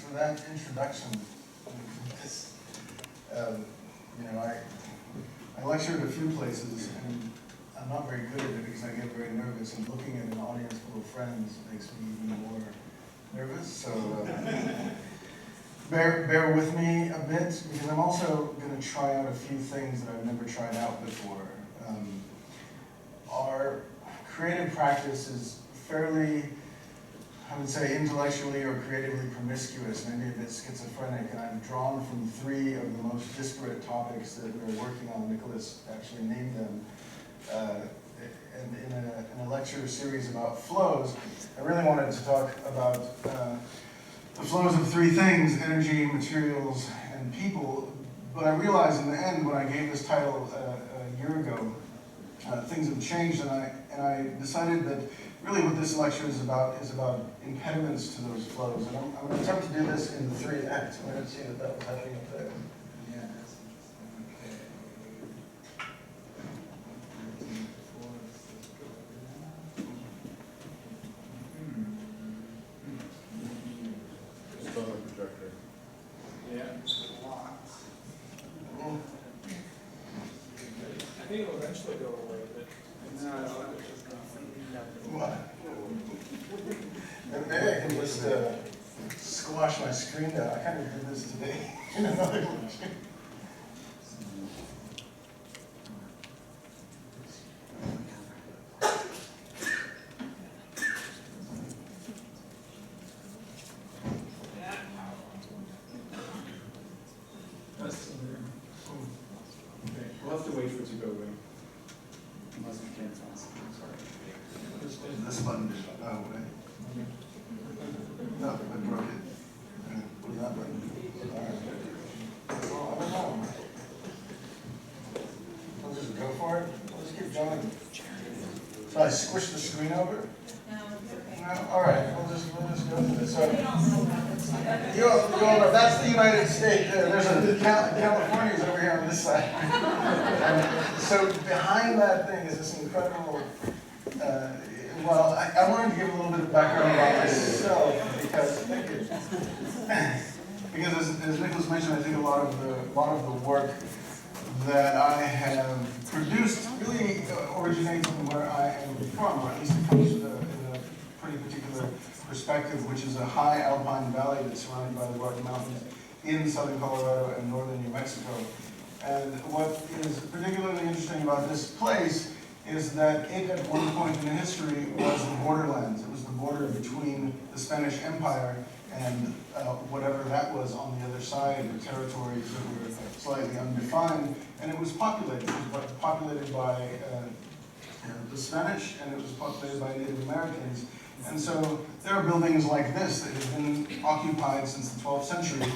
for that introduction. You know, I lectured a few places, and I'm not very good at it because I get very nervous, and looking at an audience full of friends makes me even more nervous. So bear with me a bit, because I'm also going to try out a few things that I've never tried out before. Our creative practice is fairly, I would say, intellectually or creatively promiscuous, maybe a bit schizophrenic, and I've drawn from 3 of the most disparate topics that we're working on. Nicholas actually named them. And in a lecture series about flows, I really wanted to talk about the flows of 3 things: energy, materials, and people. But I realized in the end, when I gave this title a year ago, things have changed, and I decided that really what this lecture is about impediments to those flows. And I'm going to attempt to do this in 3 acts. I'm going to see that was happening up there. Yeah, that's interesting. Just on the projector. Yeah, lots. I think it'll eventually go away, but it's not. What? Maybe I can just squash my screen down. I kind of did this today in another lecture. We'll have to wait for it to go away. Unless we can't find something, sorry. This button is away. No, I broke it. What is that button? All right. Oh, I don't know. I'll just go for it. I'll just keep going. So I squish the screen over? No? All right, we'll just go through this. So, that's the United States. There's a California's over here on this side. And so behind that thing is this incredible. Well, I wanted to give a little bit of background about myself because as Nicholas mentioned, I think a lot of the work that I have produced really originates from where I am from, or at least it comes in a pretty particular perspective, which is a high alpine valley that's surrounded by the Rocky Mountains in southern Colorado and northern New Mexico. And what is particularly interesting about this place is that it, at one point in history, was the borderlands. It was the border between the Spanish Empire and whatever that was on the other side, the territories that were slightly undefined, and it was populated. It was populated by the Spanish, and it was populated by Native Americans. And so there are buildings like this that have been occupied since the 12th century.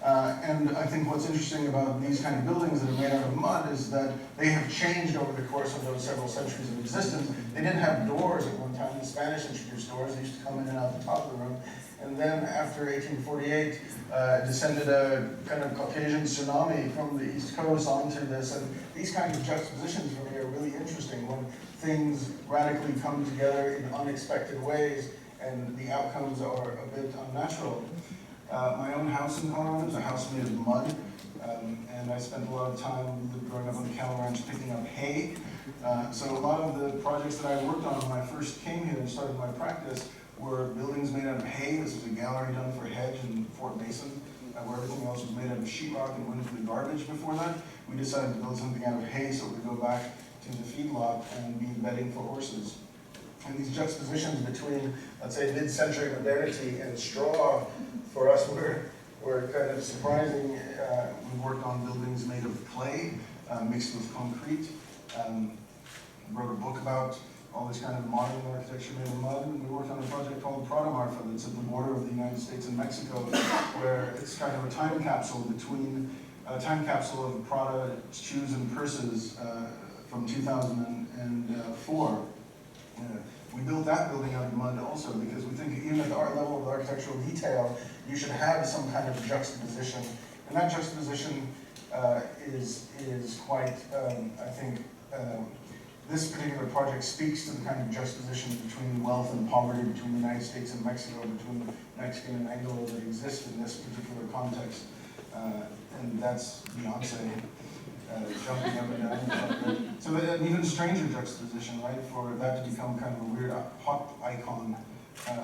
And I think what's interesting about these kind of buildings that are made out of mud is that they have changed over the course of those several centuries of existence. They didn't have doors at one time. The Spanish introduced doors. They used to come in and out the top of the room. And then after 1848, descended a kind of Caucasian tsunami from the East Coast onto this. And these kinds of juxtapositions for me are really interesting when things radically come together in unexpected ways and the outcomes are a bit unnatural. My own house in Colorado is a house made of mud, and I spent a lot of time growing up on the cattle ranch picking up hay. So a lot of the projects that I worked on when I first came here and started my practice were buildings made out of hay. This was a gallery done for Hedge in Fort Mason, where everything else was made out of sheetrock and went into the garbage before that. We decided to build something out of hay so we could go back to the feedlot and be bedding for horses. And these juxtapositions between, let's say, mid-century modernity and straw, for us, were kind of surprising. We worked on buildings made of clay, mixed with concrete. Wrote a book about all this kind of modern architecture made of mud. And we worked on a project called Prado that's at the border of the United States and Mexico, where it's kind of a time capsule of Prada's shoes and purses from 2004. We built that building out of mud also because we think even at our level of architectural detail, you should have some kind of juxtaposition. And that juxtaposition is quite, I think, this particular project speaks to the kind of juxtaposition between wealth and poverty, between the United States and Mexico, between Mexican and Anglo that exist in this particular context. And that's Beyonce jumping up and down. So an even stranger juxtaposition, right, for that to become kind of a weird pop icon.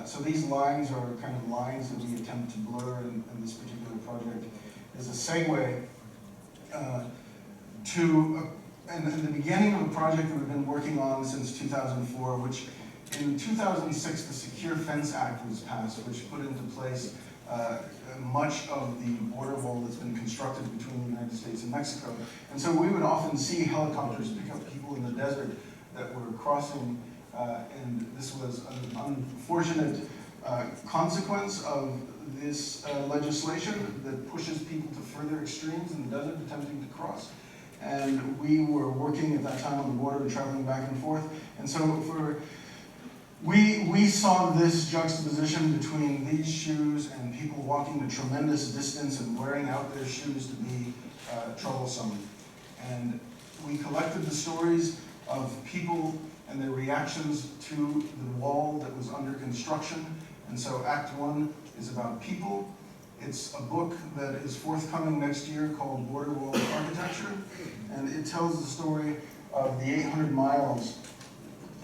So these lines are kind of lines that we attempt to blur in this particular project as a segue to the beginning of a project that we've been working on since 2004, which in 2006 the Secure Fence Act was passed, which put into place much of the border wall that's been constructed between the United States and Mexico. And so we would often see helicopters pick up people in the desert that were crossing, and this was an unfortunate consequence of this legislation that pushes people to further extremes in the desert attempting to cross. And we were working at that time on the border and traveling back and forth. And so we saw this juxtaposition between these shoes and people walking a tremendous distance and wearing out their shoes to be troublesome. And we collected the stories of people and their reactions to the wall that was under construction. And so Act 1 is about people. It's a book that is forthcoming next year called Border Wall Architecture. And it tells the story of the 800 miles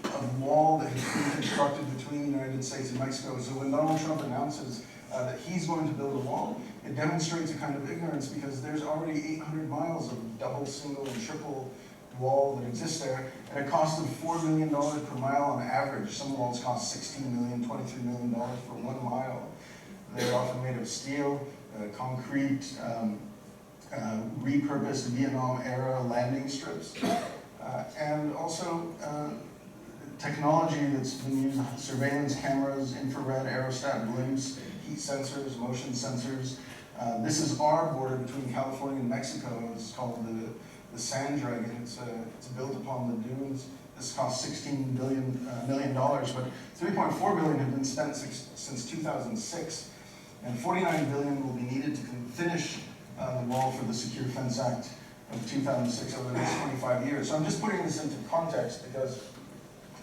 of wall that has been constructed between the United States and Mexico. So when Donald Trump announces that he's going to build a wall, it demonstrates a kind of ignorance because there's already 800 miles of double, single, and triple wall that exists there at a cost of $4 million per mile on average. Some walls cost $16 million, $23 million for 1 mile. They're often made of steel, concrete, repurposed Vietnam-era landing strips, and also technology that's been used, surveillance cameras, infrared aerostat blimps, heat sensors, motion sensors. This is our border between California and Mexico. It's called the Sand Dragon. It's built upon the dunes. This cost $16 million, but $3.4 billion have been spent since 2006, and $49 billion will be needed to finish the wall for the Secure Fence Act of 2006 over the next 25 years. So I'm just putting this into context because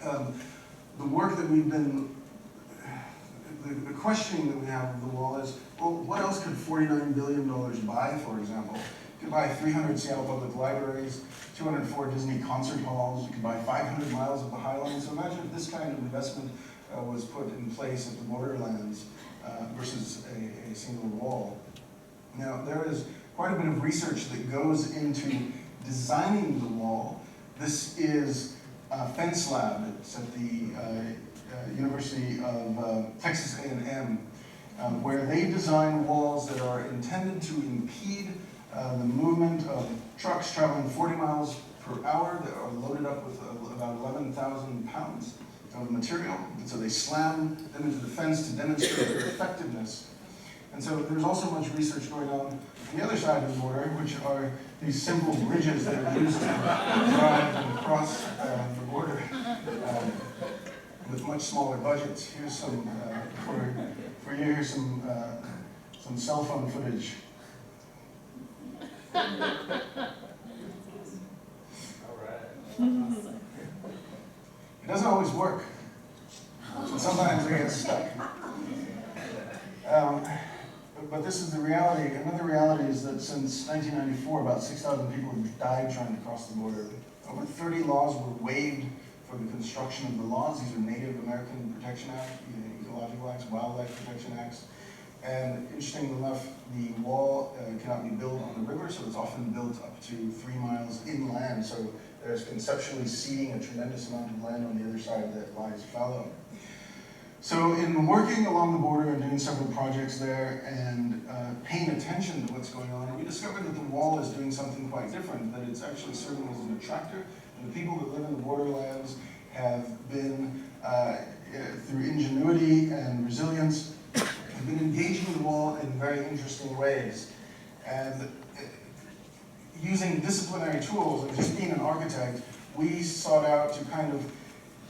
the work that we've been, the questioning that we have of the wall is, well, what else could $49 billion buy, for example? You could buy 300 Seattle Public Libraries, 204 Disney concert halls, you could buy 500 miles of the High Line. So imagine if this kind of investment was put in place at the borderlands versus a single wall. Now, there is quite a bit of research that goes into designing the wall. This is Fence Lab. It's at the University of Texas A&M, where they design walls that are intended to impede the movement of trucks traveling 40 miles per hour that are loaded up with about 11,000 pounds of material. And so they slam them into the fence to demonstrate their effectiveness. And so there's also much research going on the other side of the border, which are these simple bridges that are used to drive and cross the border with much smaller budgets. Here's some, for you, here's some cell phone footage. All right. It doesn't always work. And sometimes they get stuck. But this is the reality. Another reality is that since 1994, about 6,000 people have died trying to cross the border. Over 30 laws were waived for the construction of the laws. These are Native American Protection Act, Ecological Acts, Wildlife Protection Acts. And interestingly enough, the wall cannot be built on the river, so it's often built up to 3 miles inland. So there's conceptually ceding a tremendous amount of land on the other side that lies fallow. So in working along the border and doing several projects there and paying attention to what's going on, we discovered that the wall is doing something quite different, that it's actually serving as an attractor. And the people that live in the borderlands have been, through ingenuity and resilience, have been engaging the wall in very interesting ways. And using disciplinary tools and just being an architect, we sought out to kind of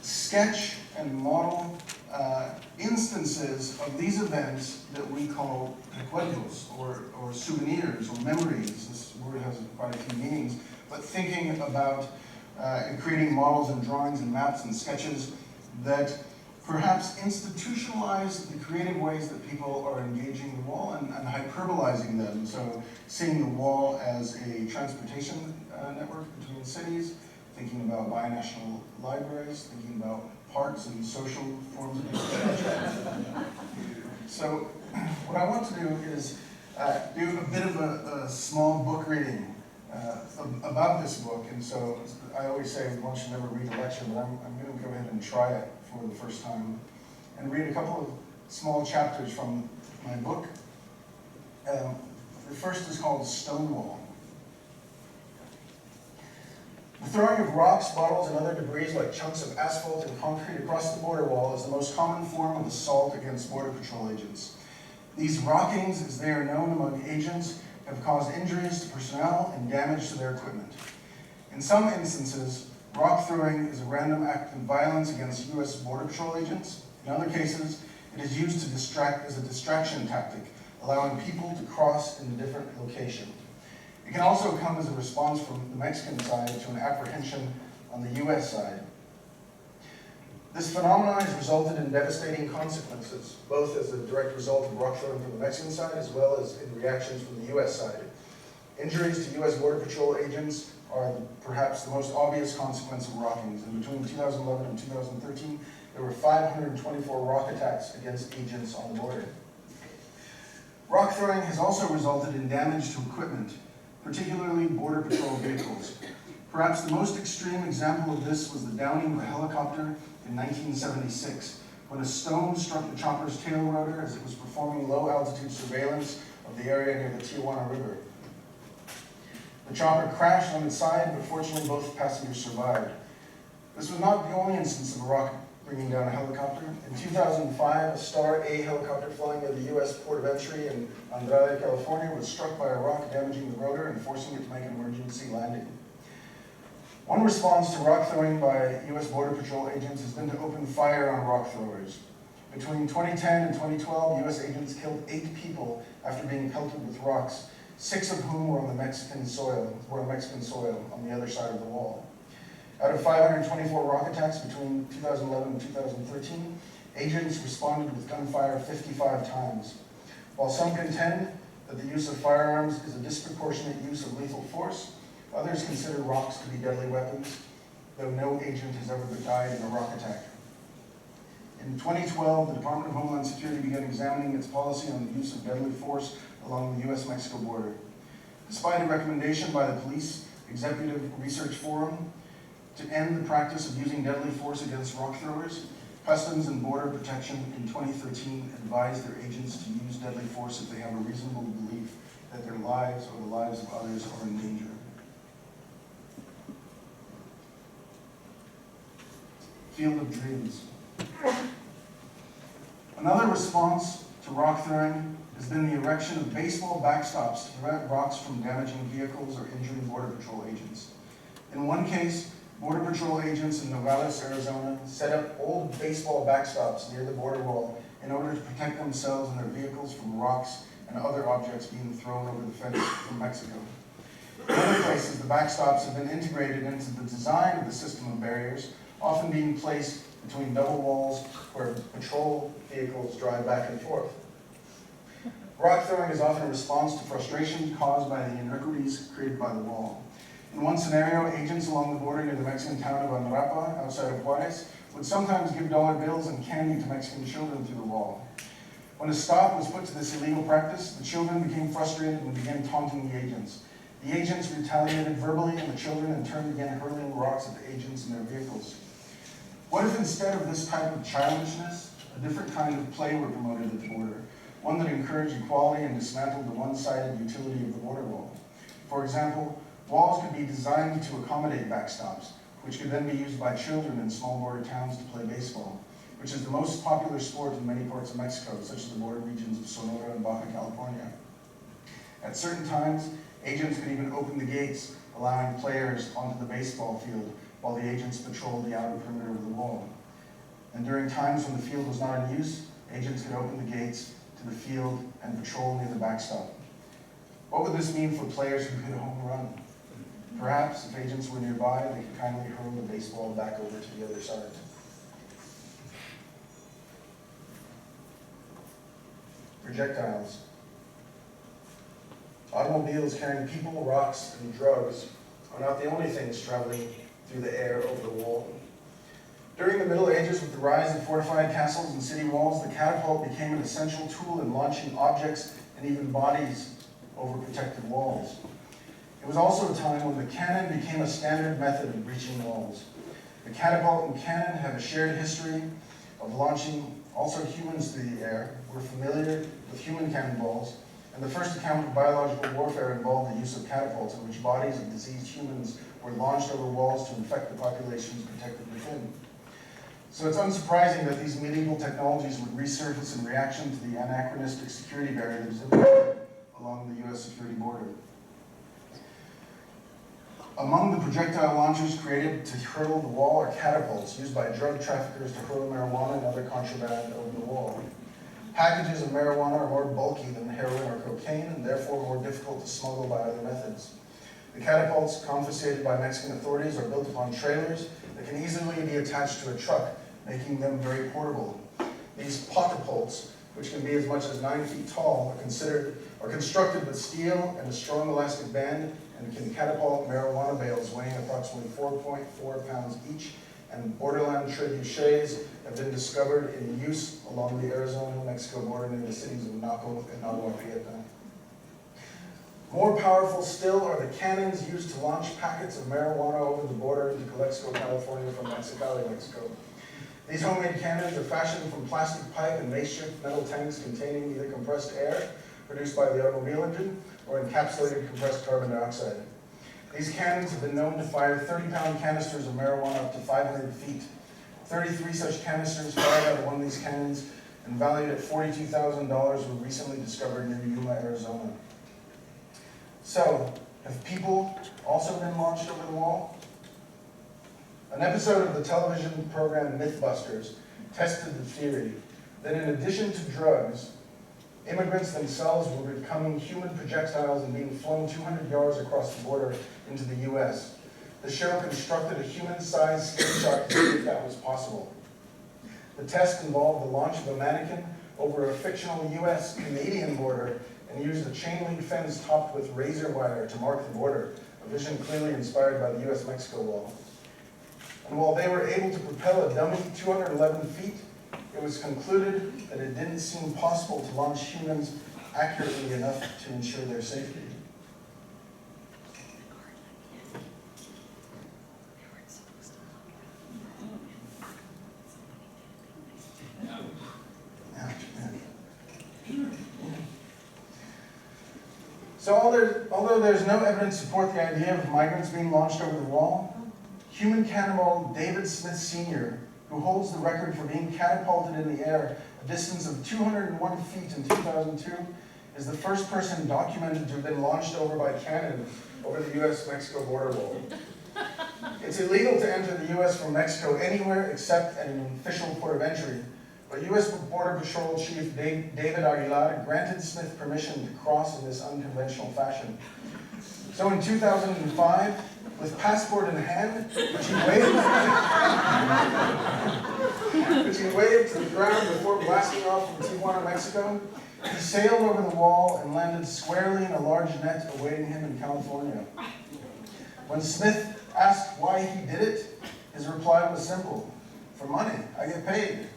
sketch and model instances of these events that we call recuerdos, or souvenirs, or memories. This word has quite a few meanings, but thinking about in creating models and drawings and maps and sketches that perhaps institutionalize the creative ways that people are engaging the wall and hyperbolizing them. So seeing the wall as a transportation network between cities, thinking about binational libraries, thinking about parks and social forms of infrastructure. So what I want to do is do a bit of a small book reading about this book. And so I always say one should never read a lecture, but I'm going to go ahead and try it for the first time and read a couple of small chapters from my book. The first is called Stonewall. The throwing of rocks, bottles, and other debris like chunks of asphalt and concrete across the border wall is the most common form of assault against Border Patrol agents. These rockings, as they are known among agents, have caused injuries to personnel and damage to their equipment. In some instances, rock throwing is a random act of violence against U.S. Border Patrol agents. In other cases, it is used to distract as a distraction tactic, allowing people to cross in a different location. It can also come as a response from the Mexican side to an apprehension on the U.S. side. This phenomenon has resulted in devastating consequences, both as a direct result of rock throwing from the Mexican side as well as in reactions from the U.S. side. Injuries to U.S. Border Patrol agents are perhaps the most obvious consequence of rockings. And between 2011 and 2013, there were 524 rock attacks against agents on the border. Rock throwing has also resulted in damage to equipment, particularly Border Patrol vehicles. Perhaps the most extreme example of this was the downing of a helicopter in 1976, when a stone struck the chopper's tail rotor as it was performing low-altitude surveillance of the area near the Tijuana River. The chopper crashed on its side, but fortunately both passengers survived. This was not the only instance of a rocket bringing down a helicopter. In 2005, a Star A helicopter flying near the U.S. port of entry in Andrade, California, was struck by a rock, damaging the rotor and forcing it to make an emergency landing. One response to rock throwing by U.S. Border Patrol agents has been to open fire on rock throwers. Between 2010 and 2012, U.S. agents killed 8 people after being pelted with rocks, 6 of whom were on Mexican soil on the other side of the wall. Out of 524 rock attacks between 2011 and 2013, agents responded with gunfire 55 times. While some contend that the use of firearms is a disproportionate use of lethal force, others consider rocks to be deadly weapons, though no agent has ever died in a rock attack. In 2012, the Department of Homeland Security began examining its policy on the use of deadly force along the U.S.-Mexico border. Despite a recommendation by the Police Executive Research Forum to end the practice of using deadly force against rock throwers, Customs and Border Protection in 2013 advised their agents to use deadly force if they have a reasonable belief that their lives or the lives of others are in danger. Field of Dreams. Another response to rock throwing has been the erection of baseball backstops to prevent rocks from damaging vehicles or injuring Border Patrol agents. In one case, Border Patrol agents in Nogales, Arizona, set up old baseball backstops near the border wall in order to protect themselves and their vehicles from rocks and other objects being thrown over the fence from Mexico. In other places, the backstops have been integrated into the design of the system of barriers, often being placed between double walls where patrol vehicles drive back and forth. Rock throwing is often a response to frustration caused by the iniquities created by the wall. In one scenario, agents along the border near the Mexican town of Andrapa, outside of Juarez, would sometimes give dollar bills and candy to Mexican children through the wall. When a stop was put to this illegal practice, the children became frustrated and began taunting the agents. The agents retaliated verbally, and the children in turn began hurling rocks at the agents and their vehicles. What if instead of this type of childishness, a different kind of play were promoted at the border, one that encouraged equality and dismantled the one-sided utility of the border wall? For example, walls could be designed to accommodate backstops, which could then be used by children in small border towns to play baseball, which is the most popular sport in many parts of Mexico, such as the border regions of Sonora and Baja California. At certain times, agents could even open the gates, allowing players onto the baseball field while the agents patrolled the outer perimeter of the wall. And during times when the field was not in use, agents could open the gates to the field and patrol near the backstop. What would this mean for players who hit a home run? Perhaps, if agents were nearby, they could kindly hurl the baseball back over to the other side. Projectiles. Automobiles carrying people, rocks, and drugs are not the only things traveling through the air over the wall. During the Middle Ages, with the rise of fortified castles and city walls, the catapult became an essential tool in launching objects and even bodies over protected walls. It was also a time when the cannon became a standard method of breaching walls. The catapult and cannon have a shared history of launching also humans through the air. We're familiar with human cannonballs, and the first account of biological warfare involved the use of catapults in which bodies of diseased humans were launched over walls to infect the populations protected within. So it's unsurprising that these medieval technologies would resurface in reaction to the anachronistic security barrier that is implemented along the US security border. Among the projectile launchers created to hurl the wall are catapults used by drug traffickers to hurl marijuana and other contraband over the wall. Packages of marijuana are more bulky than heroin or cocaine and therefore more difficult to smuggle by other methods. The catapults confiscated by Mexican authorities are built upon trailers that can easily be attached to a truck, making them very portable. These catapults, which can be as much as 9 feet tall, are constructed with steel and a strong elastic band and can catapult marijuana bales weighing approximately 4.4 pounds each, and borderland trebuchets have been discovered in use along the Arizona-Mexico border near the cities of Naco and Agua Prieta. More powerful still are the cannons used to launch packets of marijuana over the border into Calexico, California from Mexicali, Mexico. These homemade cannons are fashioned from plastic pipe and makeshift metal tanks containing either compressed air produced by the automobile engine or encapsulated compressed carbon dioxide. These cannons have been known to fire 30-pound canisters of marijuana up to 500 feet. 33 such canisters fired out of one of these cannons and valued at $42,000 were recently discovered near Yuma, Arizona. So, have people also been launched over the wall? An episode of the television program Mythbusters tested the theory that in addition to drugs, immigrants themselves were becoming human projectiles and being flown 200 yards across the border into the US. The show constructed a human-sized slingshot to see if that was possible. The test involved the launch of a mannequin over a fictional US-Canadian border and used a chain-link fence topped with razor wire to mark the border, a vision clearly inspired by the US-Mexico wall. And while they were able to propel a dummy 211 feet, it was concluded that it didn't seem possible to launch humans accurately enough to ensure their safety. So although there's no evidence to support the idea of migrants being launched over the wall, human cannibal David Smith Sr., who holds the record for being catapulted in the air a distance of 201 feet in 2002, is the first person documented to have been launched over by cannon over the US-Mexico border wall. It's illegal to enter the US from Mexico anywhere except at an official port of entry, but US Border Patrol Chief David Aguilar granted Smith permission to cross in this unconventional fashion. So in 2005, with passport in hand, which he waved to the ground before blasting off from Tijuana, Mexico, he sailed over the wall and landed squarely in a large net awaiting him in California. When Smith asked why he did it, his reply was simple: "For money, I get paid."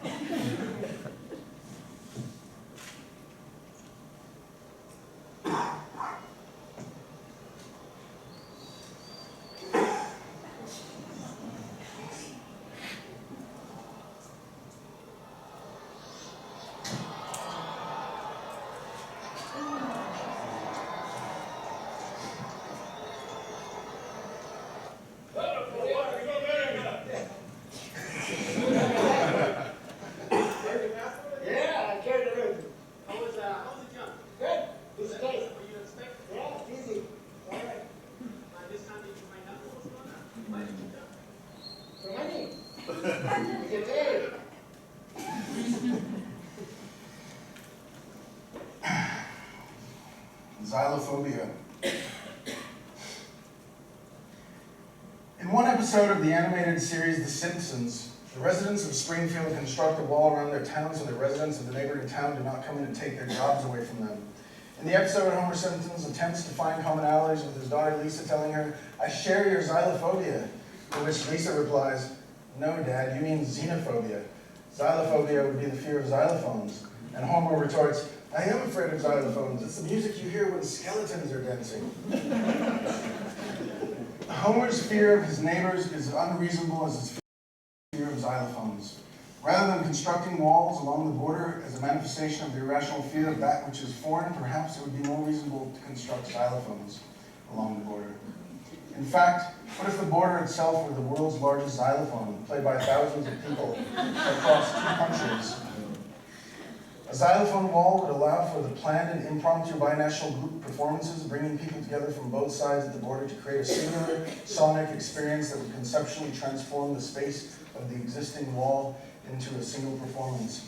Xylophobia. episode of the animated series The Simpsons, the residents of Springfield construct a wall around their town so the residents of the neighboring town do not come in and take their jobs away from them. In the episode, Homer Simpson attempts to find commonalities with his daughter Lisa, telling her, "I share your xylophobia," to which Lisa replies, "No, Dad, you mean xenophobia. Xylophobia would be the fear of xylophones." And Homer retorts, "I am afraid of xylophones. It's the music you hear when skeletons are dancing." Homer's fear of his neighbors is unreasonable as his fear of xylophones. Rather than constructing walls along the border as a manifestation of the irrational fear of that which is foreign, perhaps it would be more reasonable to construct xylophones along the border. In fact, what if the border itself were the world's largest xylophone, played by thousands of people across 2 countries? A xylophone wall would allow for the planned and impromptu binational group performances, bringing people together from both sides of the border to create a singular sonic experience that would conceptually transform the space of the existing wall into a single performance.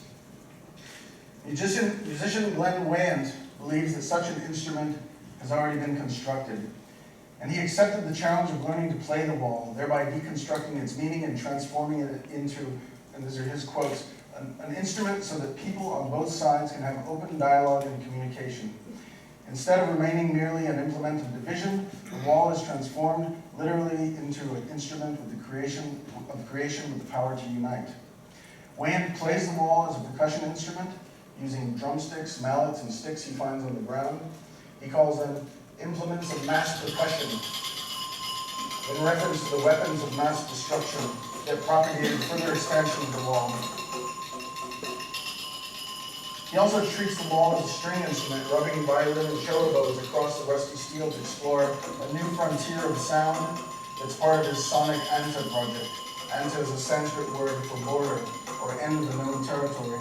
Musician Glenn Wayant believes that such an instrument has already been constructed, and he accepted the challenge of learning to play the wall, thereby deconstructing its meaning and transforming it into, and these are his quotes, an instrument so that people on both sides can have open dialogue and communication. Instead of remaining merely an implement of division, the wall is transformed literally into an instrument with the creation with the power to unite. Wayne plays the wall as a percussion instrument, using drumsticks, mallets, and sticks he finds on the ground. He calls them implements of mass percussion, in reference to the weapons of mass destruction that propagated further expansion of the wall. He also treats the wall as a string instrument, rubbing violin and cello bows across the rusty steel to explore a new frontier of sound that's part of his sonic Anta project. Anta is a Sanskrit word for border, or end of the known territory.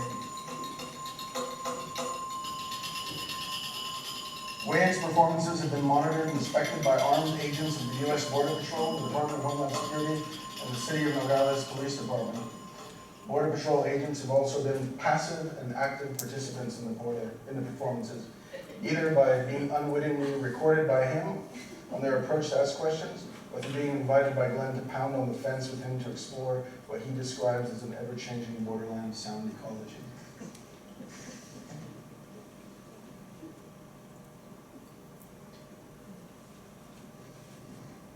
Wayne's performances have been monitored and inspected by armed agents of the U.S. Border Patrol, the Department of Homeland Security, and the City of Nogales Police Department. Border Patrol agents have also been passive and active participants in the performances, either by being unwittingly recorded by him on their approach to ask questions, or through being invited by Glenn to pound on the fence with him to explore what he describes as an ever-changing borderland sound ecology.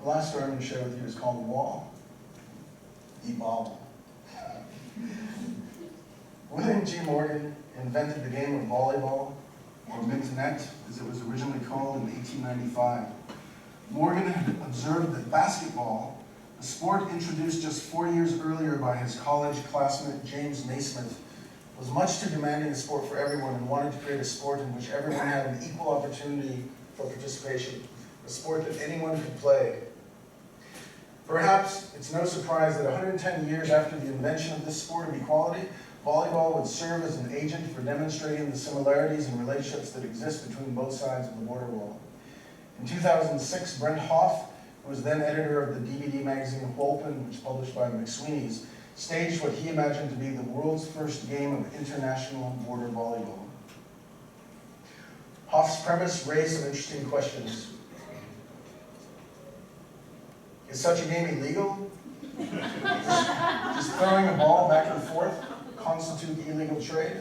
The last story I'm going to share with you is called Wall, the Bobble. William G. Morgan invented the game of volleyball, or mintonette, as it was originally called, in 1895. Morgan had observed that basketball, a sport introduced just 4 years earlier by his college classmate James Naismith, was much too demanding a sport for everyone, and wanted to create a sport in which everyone had an equal opportunity for participation, a sport that anyone could play. Perhaps it's no surprise that 110 years after the invention of this sport of equality, volleyball would serve as an agent for demonstrating the similarities and relationships that exist between both sides of the border wall. In 2006, Brent Hoff, who was then editor of the DVD magazine Wholpin, which was published by McSweeney's, staged what he imagined to be the world's first game of international border volleyball. Hoff's premise raised some interesting questions. Is such a game illegal? Does throwing a ball back and forth constitute illegal trade?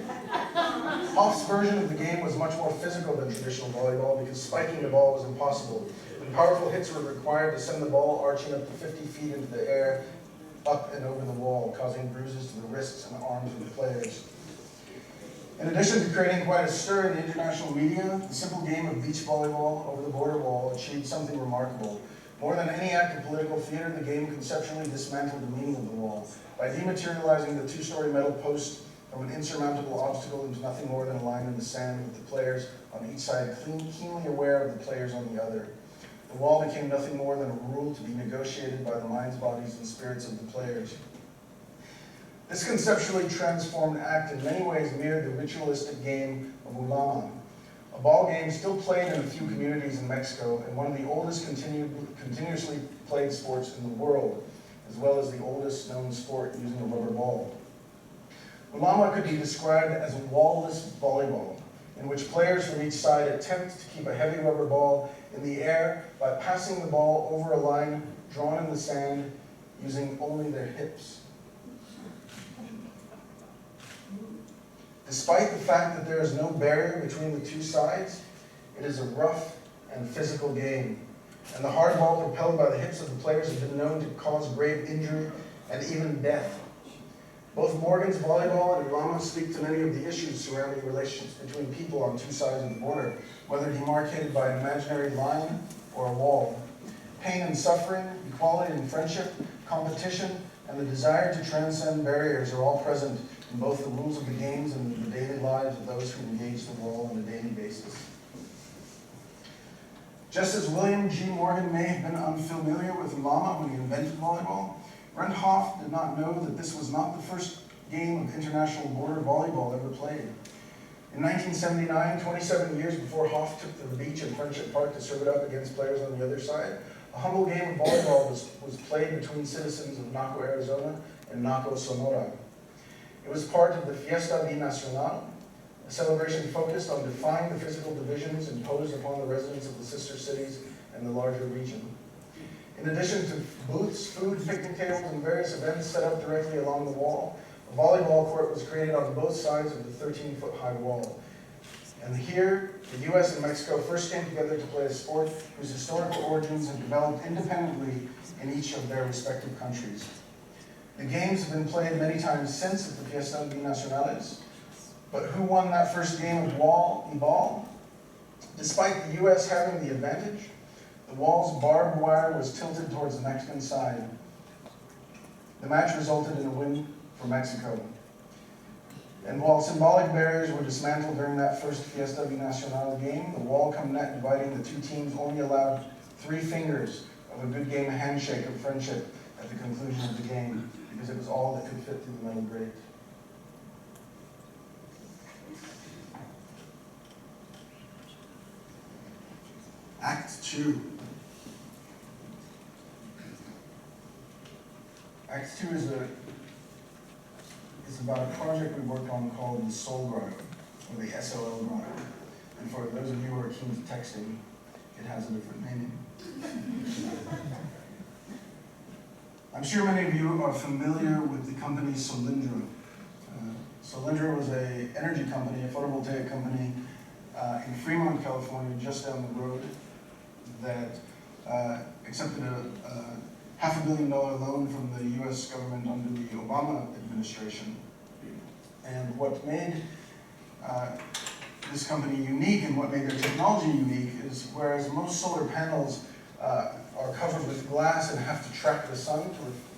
Hoff's version of the game was much more physical than traditional volleyball because spiking the ball was impossible, and powerful hits were required to send the ball arching up to 50 feet into the air, up and over the wall, causing bruises to the wrists and arms of the players. In addition to creating quite a stir in the international media, the simple game of beach volleyball over the border wall achieved something remarkable. More than any act of political theater, the game conceptually dismantled the meaning of the wall by dematerializing the 2-story metal post from an insurmountable obstacle into nothing more than a line in the sand, with the players on each side keenly aware of the players on the other. The wall became nothing more than a rule to be negotiated by the minds, bodies, and spirits of the players. This conceptually transformed act in many ways mirrored the ritualistic game of ulama, a ball game still played in a few communities in Mexico, and one of the oldest continuously played sports in the world, as well as the oldest known sport using a rubber ball. Ulama could be described as a wall-less volleyball, in which players from each side attempt to keep a heavy rubber ball in the air by passing the ball over a line drawn in the sand using only their hips. Despite the fact that there is no barrier between the two sides, it is a rough and physical game, and the hard ball propelled by the hips of the players has been known to cause grave injury and even death. Both Morgan's Volleyball and Ulama speak to many of the issues surrounding relationships between people on two sides of the border, whether demarcated by an imaginary line or a wall. Pain and suffering, equality and friendship, competition, and the desire to transcend barriers are all present in both the rules of the games and the daily lives of those who engage the wall on a daily basis. Just as William G. Morgan may have been unfamiliar with Ulama when he invented volleyball, Renthoff did not know that this was not the first game of international border volleyball ever played. In 1979, 27 years before Hoff took to the beach in Friendship Park to serve it up against players on the other side, a humble game of volleyball was played between citizens of Naco, Arizona and Naco, Sonora. It was part of the Fiesta Binacional, a celebration focused on defying the physical divisions imposed upon the residents of the sister cities and the larger region. In addition to booths, food, picnic tables, and various events set up directly along the wall, a volleyball court was created on both sides of the 13-foot-high wall. And here, the US and Mexico first came together to play a sport whose historical origins had developed independently in each of their respective countries. The games have been played many times since at the Fiesta Binacionales, but who won that first game of wall y ball? Despite the US having the advantage, the wall's barbed wire was tilted towards the Mexican side. The match resulted in a win for Mexico. And while symbolic barriers were dismantled during that first Fiesta Binacional game, the wall cum net dividing the two teams only allowed 3 fingers of a good game handshake of friendship at the conclusion of the game, because it was all that could fit through the metal grate. Act 2. Act 2 is about a project we worked on called the Soul Grotto, or the SOL Grotto. And for those of you who are keen to texting, it has a different meaning. I'm sure many of you are familiar with the company Solyndra. Solyndra was an energy company, a photovoltaic company in Fremont, California, just down the road, that accepted a $500 million loan from the US government under the Obama administration. And what made this company unique and what made their technology unique is whereas most solar panels are covered with glass and have to track the sun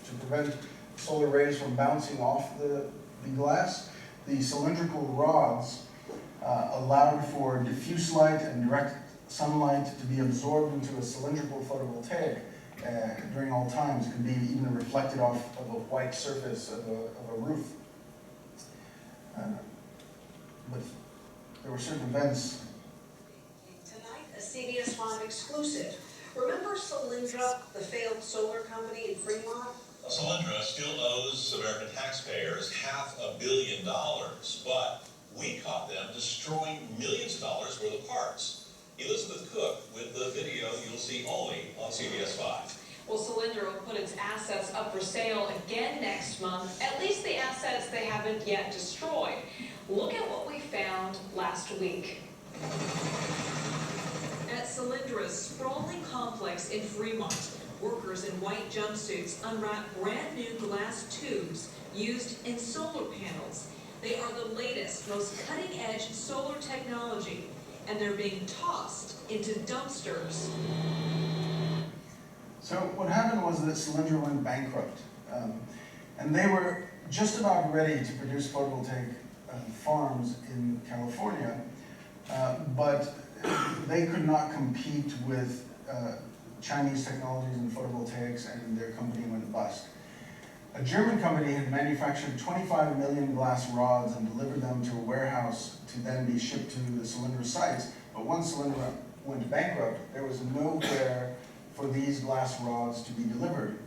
to prevent solar rays from bouncing off the glass, the cylindrical rods allowed for diffuse light and direct sunlight to be absorbed into a cylindrical photovoltaic during all times. It could be even reflected off of a white surface of a roof. But there were certain events. Tonight, a CBS 5 exclusive. Remember Solyndra, the failed solar company in Fremont? Solyndra still owes American taxpayers $500 million, but we caught them destroying millions of dollars worth of parts. Elizabeth Cook with the video you'll see only on CBS 5. Well, Solyndra will put its assets up for sale again next month, at least the assets they haven't yet destroyed. Look at what we found last week. At Solyndra's sprawling complex in Fremont, workers in white jumpsuits unwrap brand new glass tubes used in solar panels. They are the latest, most cutting-edge solar technology, and they're being tossed into dumpsters. So what happened was that Solyndra went bankrupt, and they were just about ready to produce photovoltaic farms in California, but they could not compete with Chinese technologies in photovoltaics, and their company went bust. A German company had manufactured 25 million glass rods and delivered them to a warehouse to then be shipped to the Solyndra sites, but once Solyndra went bankrupt, there was nowhere for these glass rods to be delivered.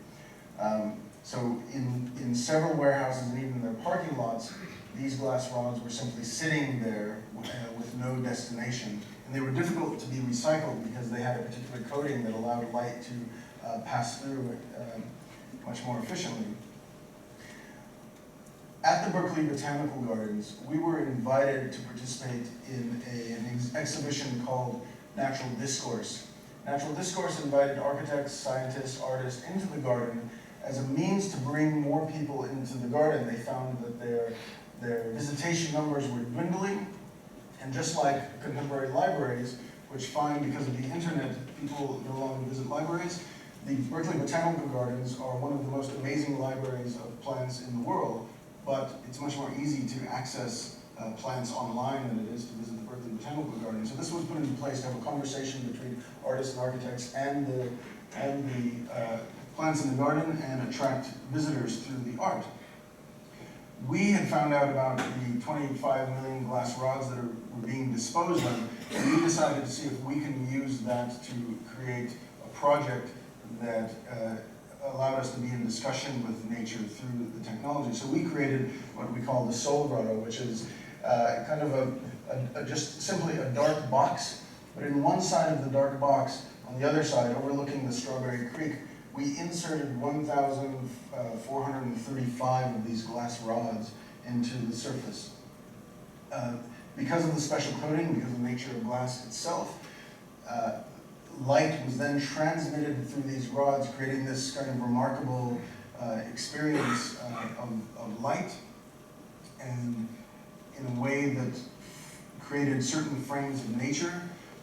So in several warehouses and even in their parking lots, these glass rods were simply sitting there with no destination. And they were difficult to be recycled because they had a particular coating that allowed light to pass through much more efficiently. At the Berkeley Botanical Gardens, we were invited to participate in an exhibition called Natural Discourse. Natural Discourse invited architects, scientists, artists into the garden as a means to bring more people into the garden. They found that their visitation numbers were dwindling, and just like contemporary libraries, which find because of the internet people no longer visit libraries, the Berkeley Botanical Gardens are one of the most amazing libraries of plants in the world, but it's much more easy to access plants online than it is to visit the Berkeley Botanical Garden. So this was put into place to have a conversation between artists and architects and the plants in the garden and attract visitors through the art. We had found out about the 25 million glass rods that were being disposed of, and we decided to see if we can use that to create a project that allowed us to be in discussion with nature through the technology. So we created what we call the Soul Grotto, which is kind of just simply a dark box, but in one side of the dark box, on the other side, overlooking the Strawberry Creek, we inserted 1,435 of these glass rods into the surface. Because of the special coating, because of the nature of glass itself, light was then transmitted through these rods, creating this kind of remarkable experience of light, and in a way that created certain frames of nature.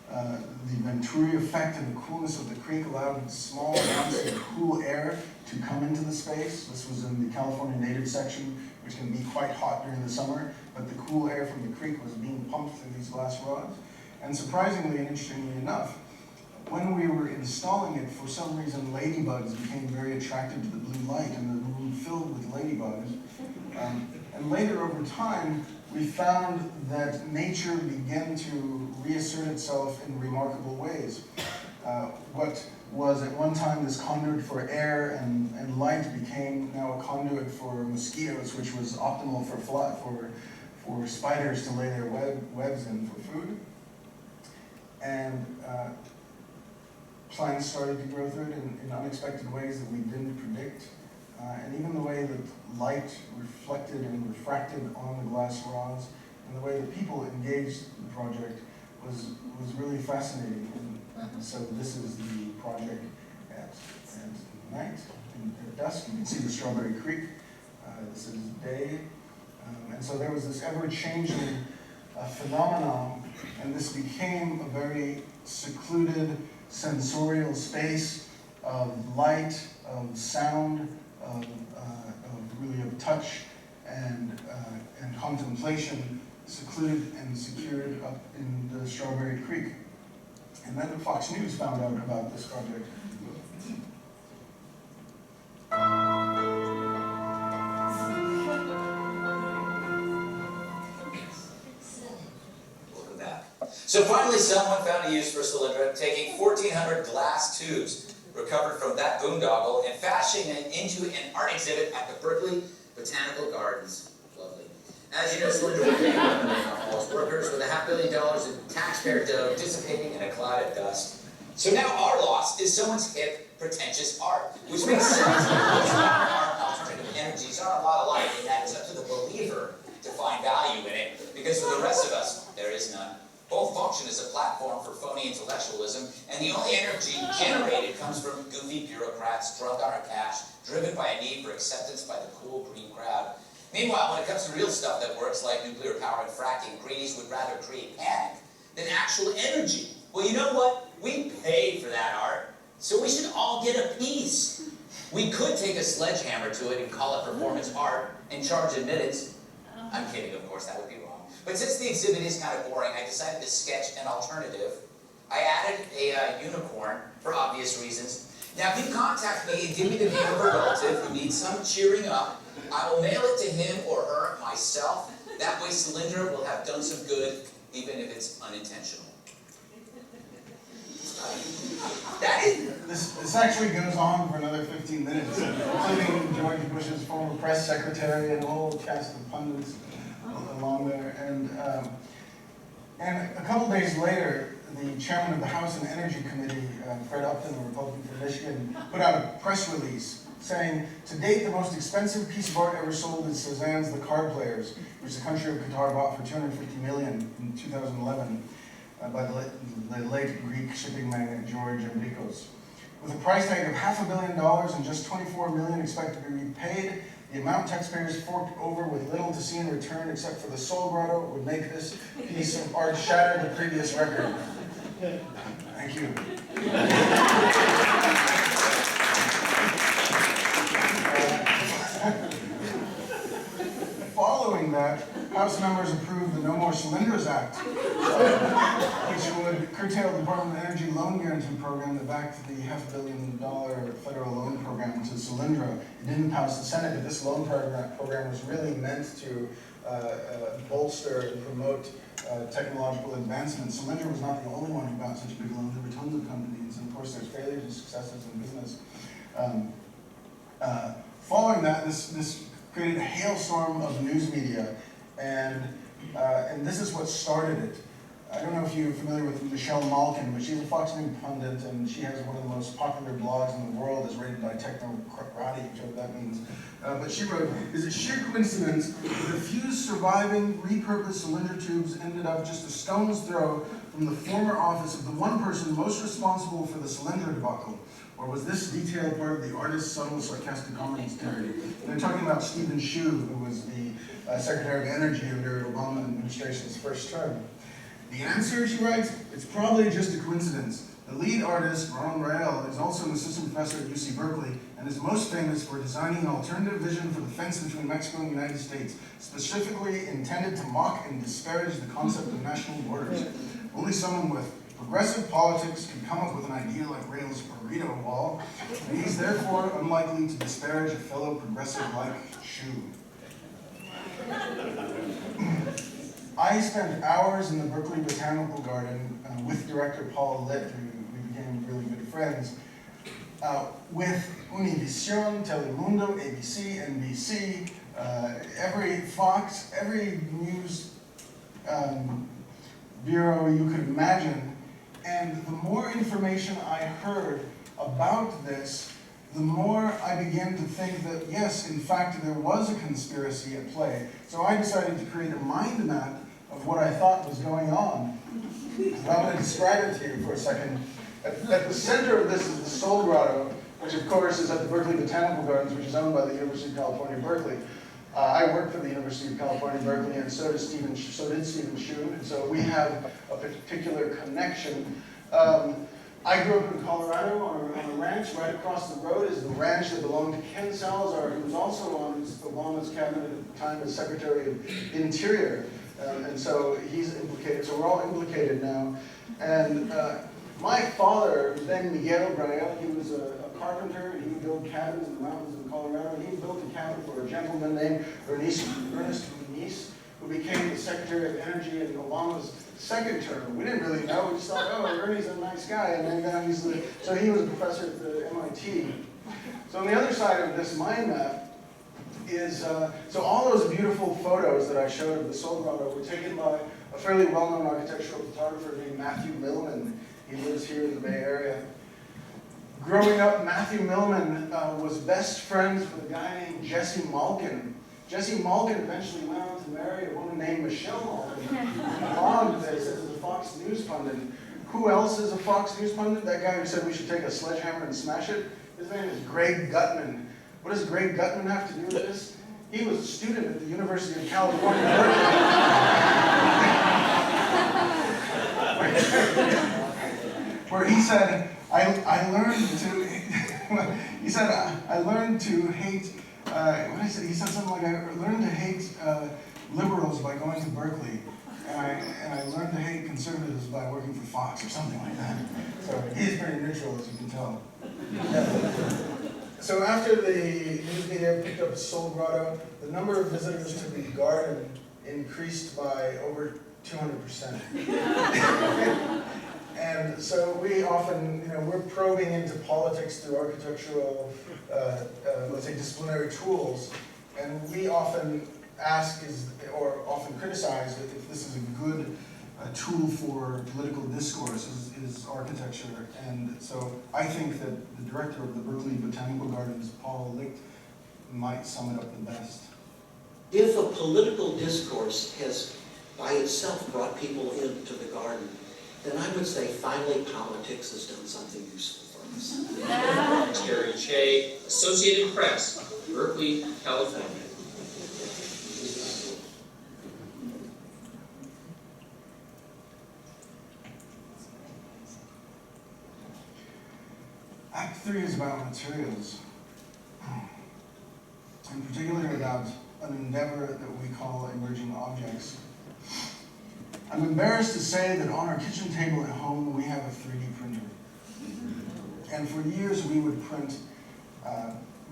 The Venturi effect and the coolness of the creek allowed small amounts of cool air to come into the space. This was in the California native section, which can be quite hot during the summer, but the cool air from the creek was being pumped through these glass rods. And surprisingly and interestingly enough, when we were installing it, for some reason ladybugs became very attracted to the blue light, and the room filled with ladybugs. And later over time, we found that nature began to reassert itself in remarkable ways. What was at one time this conduit for air and light became now a conduit for mosquitoes, which was optimal for spiders to lay their webs in for food. And plants started to grow through it in unexpected ways that we didn't predict. And even the way that light reflected and refracted on the glass rods, and the way that people engaged the project was really fascinating. And so this is the project at night, at dusk. You can see the Strawberry Creek. This is day. And so there was this ever-changing phenomenon, and this became a very secluded, sensorial space of light, of sound, of touch and contemplation, secluded and secured up in the Strawberry Creek. And then Fox News found out about this project. Look at that. So finally someone found a use for Solyndra, taking 1,400 glass tubes recovered from that boondoggle and fashioning it into an art exhibit at the Berkeley Botanical Gardens. Lovely. As you know, Solyndra was named one of the workers with $500 million in taxpayer dough dissipating in a cloud of dust. So now our loss is someone's hip, pretentious art, which makes sense because our alternative energies aren't a lot alike, and that it's up to the believer to find value in it, because for the rest of us, there is none. Both function as a platform for phony intellectualism, and the only energy generated comes from goofy bureaucrats drunk on our cash, driven by a need for acceptance by the cool green crowd. Meanwhile, when it comes to real stuff that works like nuclear power and fracking, greenies would rather create panic than actual energy. Well, you know what? We paid for that art, so we should all get a piece. We could take a sledgehammer to it and call it performance art and charge admittance. I'm kidding, of course, that would be wrong. But since the exhibit is kind of boring, I decided to sketch an alternative. I added a unicorn for obvious reasons. Now, if you contact me and give me the name of a relative who needs some cheering up, I will mail it to him or her myself. That way, Solyndra will have done some good, even if it's unintentional. This actually goes on for another 15 minutes, including George Bush's former press secretary and a whole cast of pundits along there. And a couple days later, the chairman of the House and Energy Committee, Fred Upton, a Republican from Michigan, put out a press release saying, to date, the most expensive piece of art ever sold is Cézanne's The Card Players, which the country of Qatar bought for $250 million in 2011 by the late Greek shipping magnate George Ambrikos. With a price tag of $500 million and just $24 million expected to be repaid, the amount taxpayers forked over with little to see in return except for the Soul Grotto would make this piece of art shatter the previous record. Thank you. Following that, House members approved the No More Solyndras Act, which would curtail the Department of Energy loan guarantee program that backed the $500 million federal loan program to Solyndra. It didn't pass the Senate, but this loan program was really meant to bolster and promote technological advancement. Solyndra was not the only one who got such big loans. There were tons of companies, and of course there's failures and successes in business. Following that, this created a hailstorm of news media, and this is what started it. I don't know if you're familiar with Michelle Malkin, but she's a Fox News pundit, and she has one of the most popular blogs in the world, is rated by Technocrati, whichever that means. But she wrote, is it sheer coincidence that the few surviving repurposed Solyndra tubes ended up just a stone's throw from the former office of the one person most responsible for the Solyndra debacle? Or was this detail part of the artist's subtle, sarcastic commentary? And they're talking about Stephen Chu, who was the Secretary of Energy under the Obama administration's first term. The answer, she writes, it's probably just a coincidence. The lead artist, Ronald Rael, is also an assistant professor at UC Berkeley and is most famous for designing an alternative vision for the fence between Mexico and the United States, specifically intended to mock and disparage the concept of national borders. Only someone with progressive politics can come up with an idea like Rael's Prado wall, and he's therefore unlikely to disparage a fellow progressive like Chu. I spent hours in the Berkeley Botanical Garden with director Paul Litt, who we became really good friends, with Univision, Telemundo, ABC, NBC, every Fox, every news bureau you could imagine. And the more information I heard about this, the more I began to think that, yes, in fact, there was a conspiracy at play. So I decided to create a mind map of what I thought was going on. I'm going to describe it to you for a second. At the center of this is the Soul Grotto, which of course is at the Berkeley Botanical Gardens, which is owned by the University of California, Berkeley. I work for the University of California, Berkeley, and so did Stephen Chu, and so we have a particular connection. I grew up in Colorado on a ranch. Right across the road is the ranch that belonged to Ken Salazar, who was also on Obama's cabinet at the time as Secretary of Interior. And so he's implicated, so we're all implicated now. And my father, whose name was Miguel Rael, he was a carpenter, and he would build cabins in the mountains of Colorado. And he built a cabin for a gentleman named Ernest Muniz, who became the Secretary of Energy in Obama's second term. We didn't really know. We just thought, oh, Ernie's a nice guy. And then now so he was a professor at the MIT. So on the other side of this mind map is, so all those beautiful photos that I showed of the Soul Grotto were taken by a fairly well-known architectural photographer named Matthew Millman. He lives here in the Bay Area. Growing up, Matthew Millman was best friends with a guy named Jesse Malkin. Jesse Malkin eventually went on to marry a woman named Michelle Malkin. Logged this as a Fox News pundit. Who else is a Fox News pundit? That guy who said we should take a sledgehammer and smash it? His name is Greg Gutman. What does Greg Gutman have to do with this? He was a student at the University of California, Berkeley. Where he said, I learned to hate, what did he say? He said something like, I learned to hate liberals by going to Berkeley, and I learned to hate conservatives by working for Fox, or something like that. So he's pretty neutral, as you can tell. So after the news media picked up the Soul Grotto, the number of visitors to the garden increased by over 200%. And so we often, we're probing into politics through architectural, let's say, disciplinary tools, and we often ask or often criticize if this is a good tool for political discourse is architecture. And so I think that the director of the Berkeley Botanical Gardens, Paul Licht, might sum it up the best. If a political discourse has by itself brought people into the garden, then I would say finally politics has done something useful for us. Terry Che, Associated Press, Berkeley, California. Act 3 is about materials, in particular about an endeavor that we call emerging objects. I'm embarrassed to say that on our kitchen table at home we have a 3D printer. And for years we would print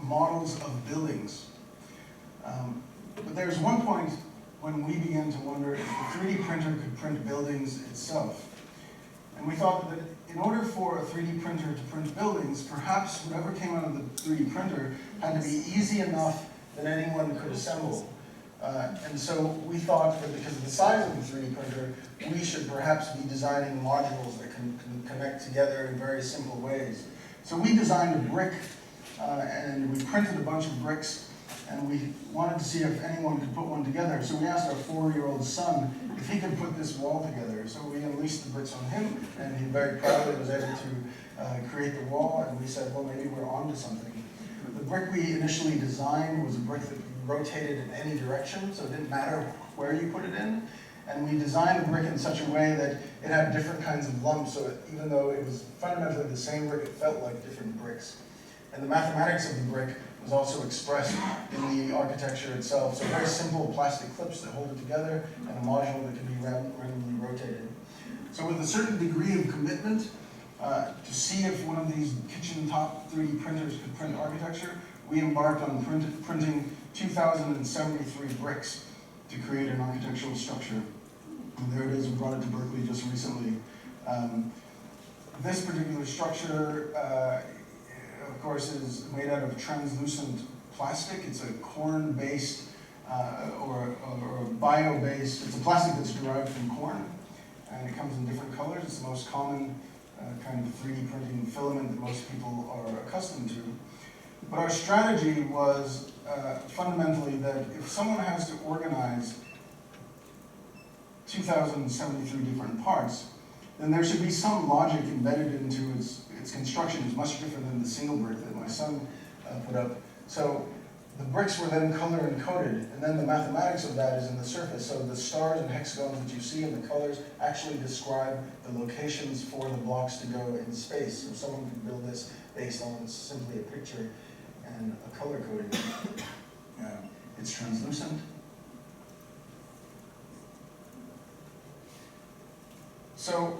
models of buildings. But there's one point when we began to wonder if the 3D printer could print buildings itself. And we thought that in order for a 3D printer to print buildings, perhaps whatever came out of the 3D printer had to be easy enough that anyone could assemble. And so we thought that because of the size of the 3D printer, we should perhaps be designing modules that can connect together in very simple ways. So we designed a brick, and we printed a bunch of bricks, and we wanted to see if anyone could put one together. So we asked our 4-year-old son if he could put this wall together. So we unleashed the bricks on him, and he very proudly was able to create the wall, and we said, well, maybe we're onto something. The brick we initially designed was a brick that rotated in any direction, so it didn't matter where you put it in. And we designed the brick in such a way that it had different kinds of lumps, so even though it was fundamentally the same brick, it felt like different bricks. And the mathematics of the brick was also expressed in the architecture itself. So very simple plastic clips that hold it together, and a module that can be randomly rotated. So with a certain degree of commitment to see if one of these kitchen top 3D printers could print architecture, we embarked on printing 2,073 bricks to create an architectural structure. And there it is, we brought it to Berkeley just recently. This particular structure, of course, is made out of translucent plastic. It's a corn-based or bio-based, it's a plastic that's derived from corn, and it comes in different colors. It's the most common kind of 3D printing filament that most people are accustomed to. But our strategy was fundamentally that if someone has to organize 2,073 different parts, then there should be some logic embedded into its construction. It's much different than the single brick that my son put up. So the bricks were then color encoded, and then the mathematics of that is in the surface. So the stars and hexagons that you see in the colors actually describe the locations for the blocks to go in space. So someone could build this based on simply a picture and a color coding. It's translucent. So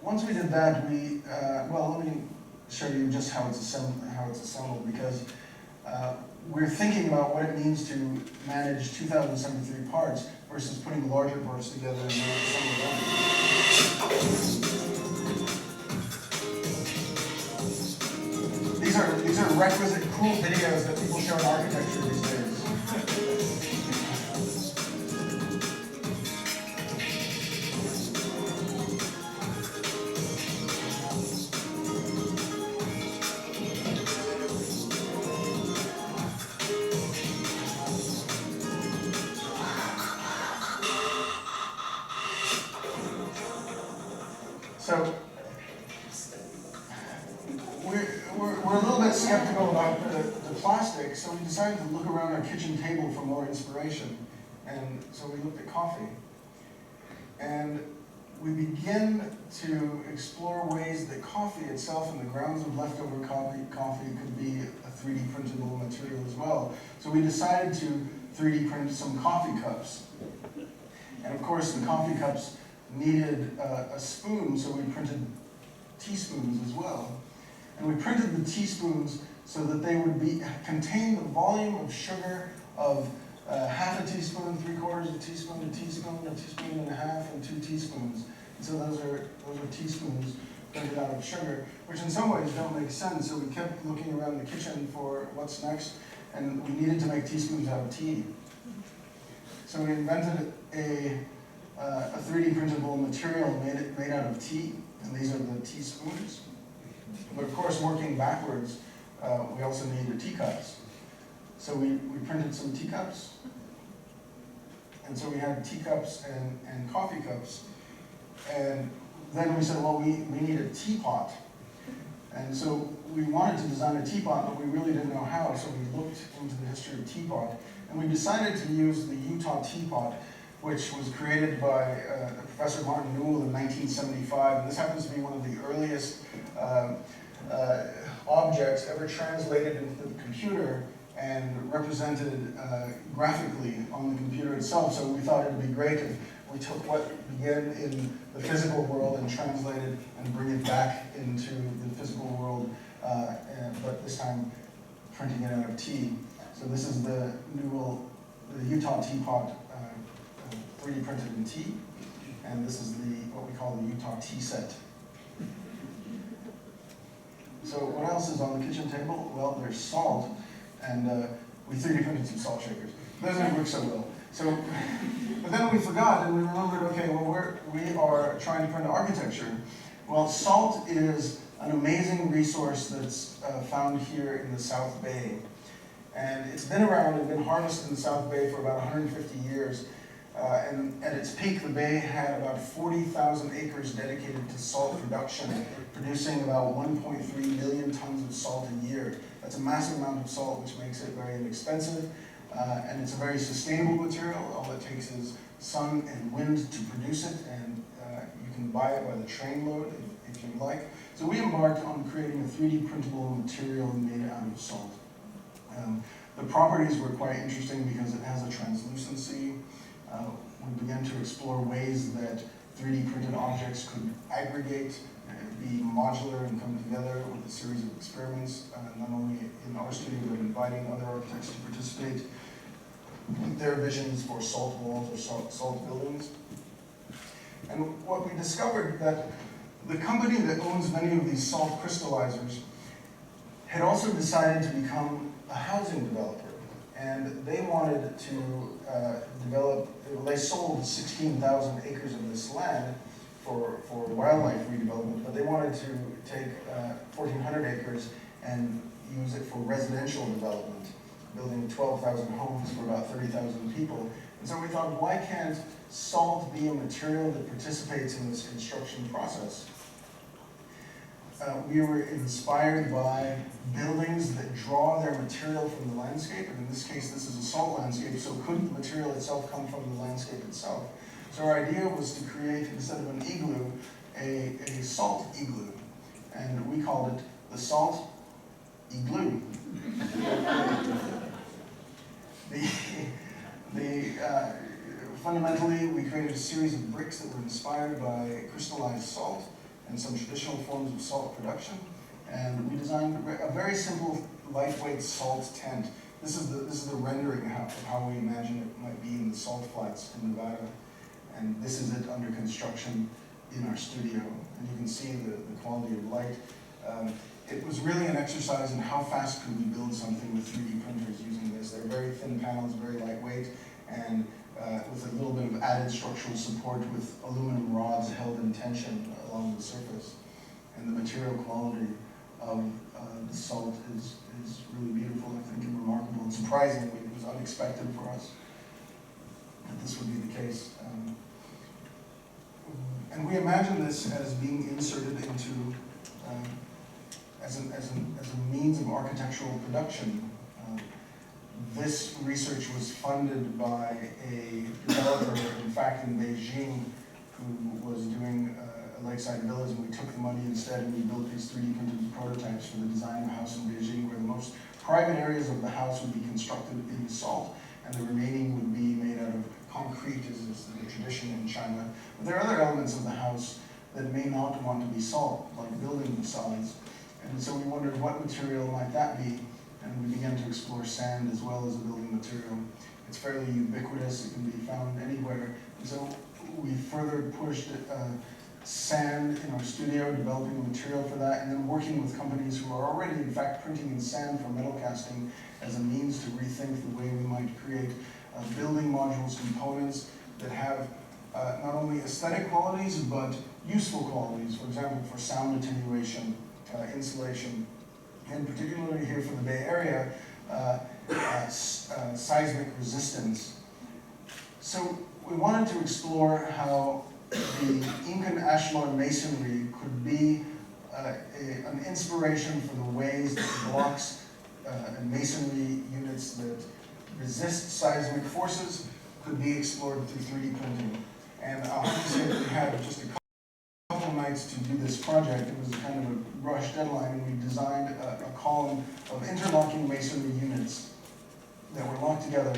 once we did that, we well, let me show you just how it's assembled, because we're thinking about what it means to manage 2,073 parts versus putting larger parts together and assembling them. These are requisite cool videos that people show in architecture these days. So we're a little bit skeptical about the plastic, so we decided to look around our kitchen table for more inspiration. And so we looked at coffee. And we begin to explore ways that coffee itself and the grounds of leftover coffee could be a 3D printable material as well. So we decided to 3D print some coffee cups. And of course the coffee cups needed a spoon, so we printed teaspoons as well. And we printed the teaspoons so that they would contain the volume of sugar of half a teaspoon, 3/4 of a teaspoon, a teaspoon and a half, and 2 teaspoons. And so those are teaspoons printed out of sugar, which in some ways don't make sense. So we kept looking around the kitchen for what's next, and we needed to make teaspoons out of tea. So we invented a a 3D printable material made out of tea, and these are the teaspoons. But of course, working backwards, we also need teacups. So we printed some teacups, and so we had teacups and coffee cups, and then we said, well, we need a teapot. And so we wanted to design a teapot, but we really didn't know how, so we looked into the history of teapot, and we decided to use the Utah teapot, which was created by Professor Martin Newell in 1975. And this happens to be one of the earliest objects ever translated into the computer and represented graphically on the computer itself. So we thought it would be great if we took what began in the physical world and translated and bring it back into the physical world, but this time printing it out of tea. So this is the Utah teapot, 3D printed in tea, and this is what we call the Utah tea set. So what else is on the kitchen table? Well, there's salt, and we 3D printed some salt shakers. Those didn't work so well. So, but then we forgot, and we remembered, okay, well, we are trying to print architecture. Well, salt is an amazing resource that's found here in the South Bay. And it's been around and been harnessed in the South Bay for about 150 years. And at its peak, the bay had about 40,000 acres dedicated to salt production, producing about 1.3 million tons of salt a year. That's a massive amount of salt, which makes it very inexpensive. And it's a very sustainable material. All it takes is sun and wind to produce it, and you can buy it by the trainload if you like. So we embarked on creating a 3D printable material made out of salt. The properties were quite interesting because it has a translucency. We began to explore ways that 3D printed objects could aggregate, be modular, and come together with a series of experiments, not only in our studio, but inviting other architects to participate with their visions for salt walls or salt buildings. And what we discovered that the company that owns many of these salt crystallizers had also decided to become a housing developer. And they wanted to they sold 16,000 acres of this land for wildlife redevelopment, but they wanted to take 1,400 acres and use it for residential development, building 12,000 homes for about 30,000 people. And so we thought, why can't salt be a material that participates in this construction process? We were inspired by buildings that draw their material from the landscape, and in this case this is a salt landscape, so couldn't the material itself come from the landscape itself? So our idea was to create, instead of an igloo, a salt igloo, and we called it the Salt Igloo. Fundamentally, we created a series of bricks that were inspired by crystallized salt and some traditional forms of salt production, and we designed a very simple, lightweight salt tent. This is the rendering of how we imagine it might be in the salt flats in Nevada, and this is it under construction in our studio. And you can see the quality of light. It was really an exercise in how fast could we build something with 3D printers using this. They're very thin panels, very lightweight, and with a little bit of added structural support with aluminum rods held in tension along the surface. And the material quality of the salt is really beautiful, I think, and remarkable and surprising. It was unexpected for us that this would be the case. And we imagine this as being inserted into, as a means of architectural production. This research was funded by a developer, in fact, in Beijing, who was doing lakeside villas, and we took the money instead and we built these 3D printed prototypes for the design of a house in Beijing, where the most private areas of the house would be constructed in salt, and the remaining would be made out of concrete, as is the tradition in China. But there are other elements of the house that may not want to be salt, like building facades. And so we wondered what material might that be, and we began to explore sand as well as a building material. It's fairly ubiquitous, it can be found anywhere. And so we further pushed sand in our studio, developing a material for that, and then working with companies who are already, in fact, printing in sand for metal casting as a means to rethink the way we might create building modules, components that have not only aesthetic qualities, but useful qualities, for example, for sound attenuation, insulation, and particularly here for the Bay Area, seismic resistance. So we wanted to explore how the Incan ashlar masonry could be an inspiration for the ways that blocks and masonry units that resist seismic forces could be explored through 3D printing. And I'll have to say that we had just a couple of nights to do this project. It was kind of a rush deadline, and we designed a column of interlocking masonry units that were locked together,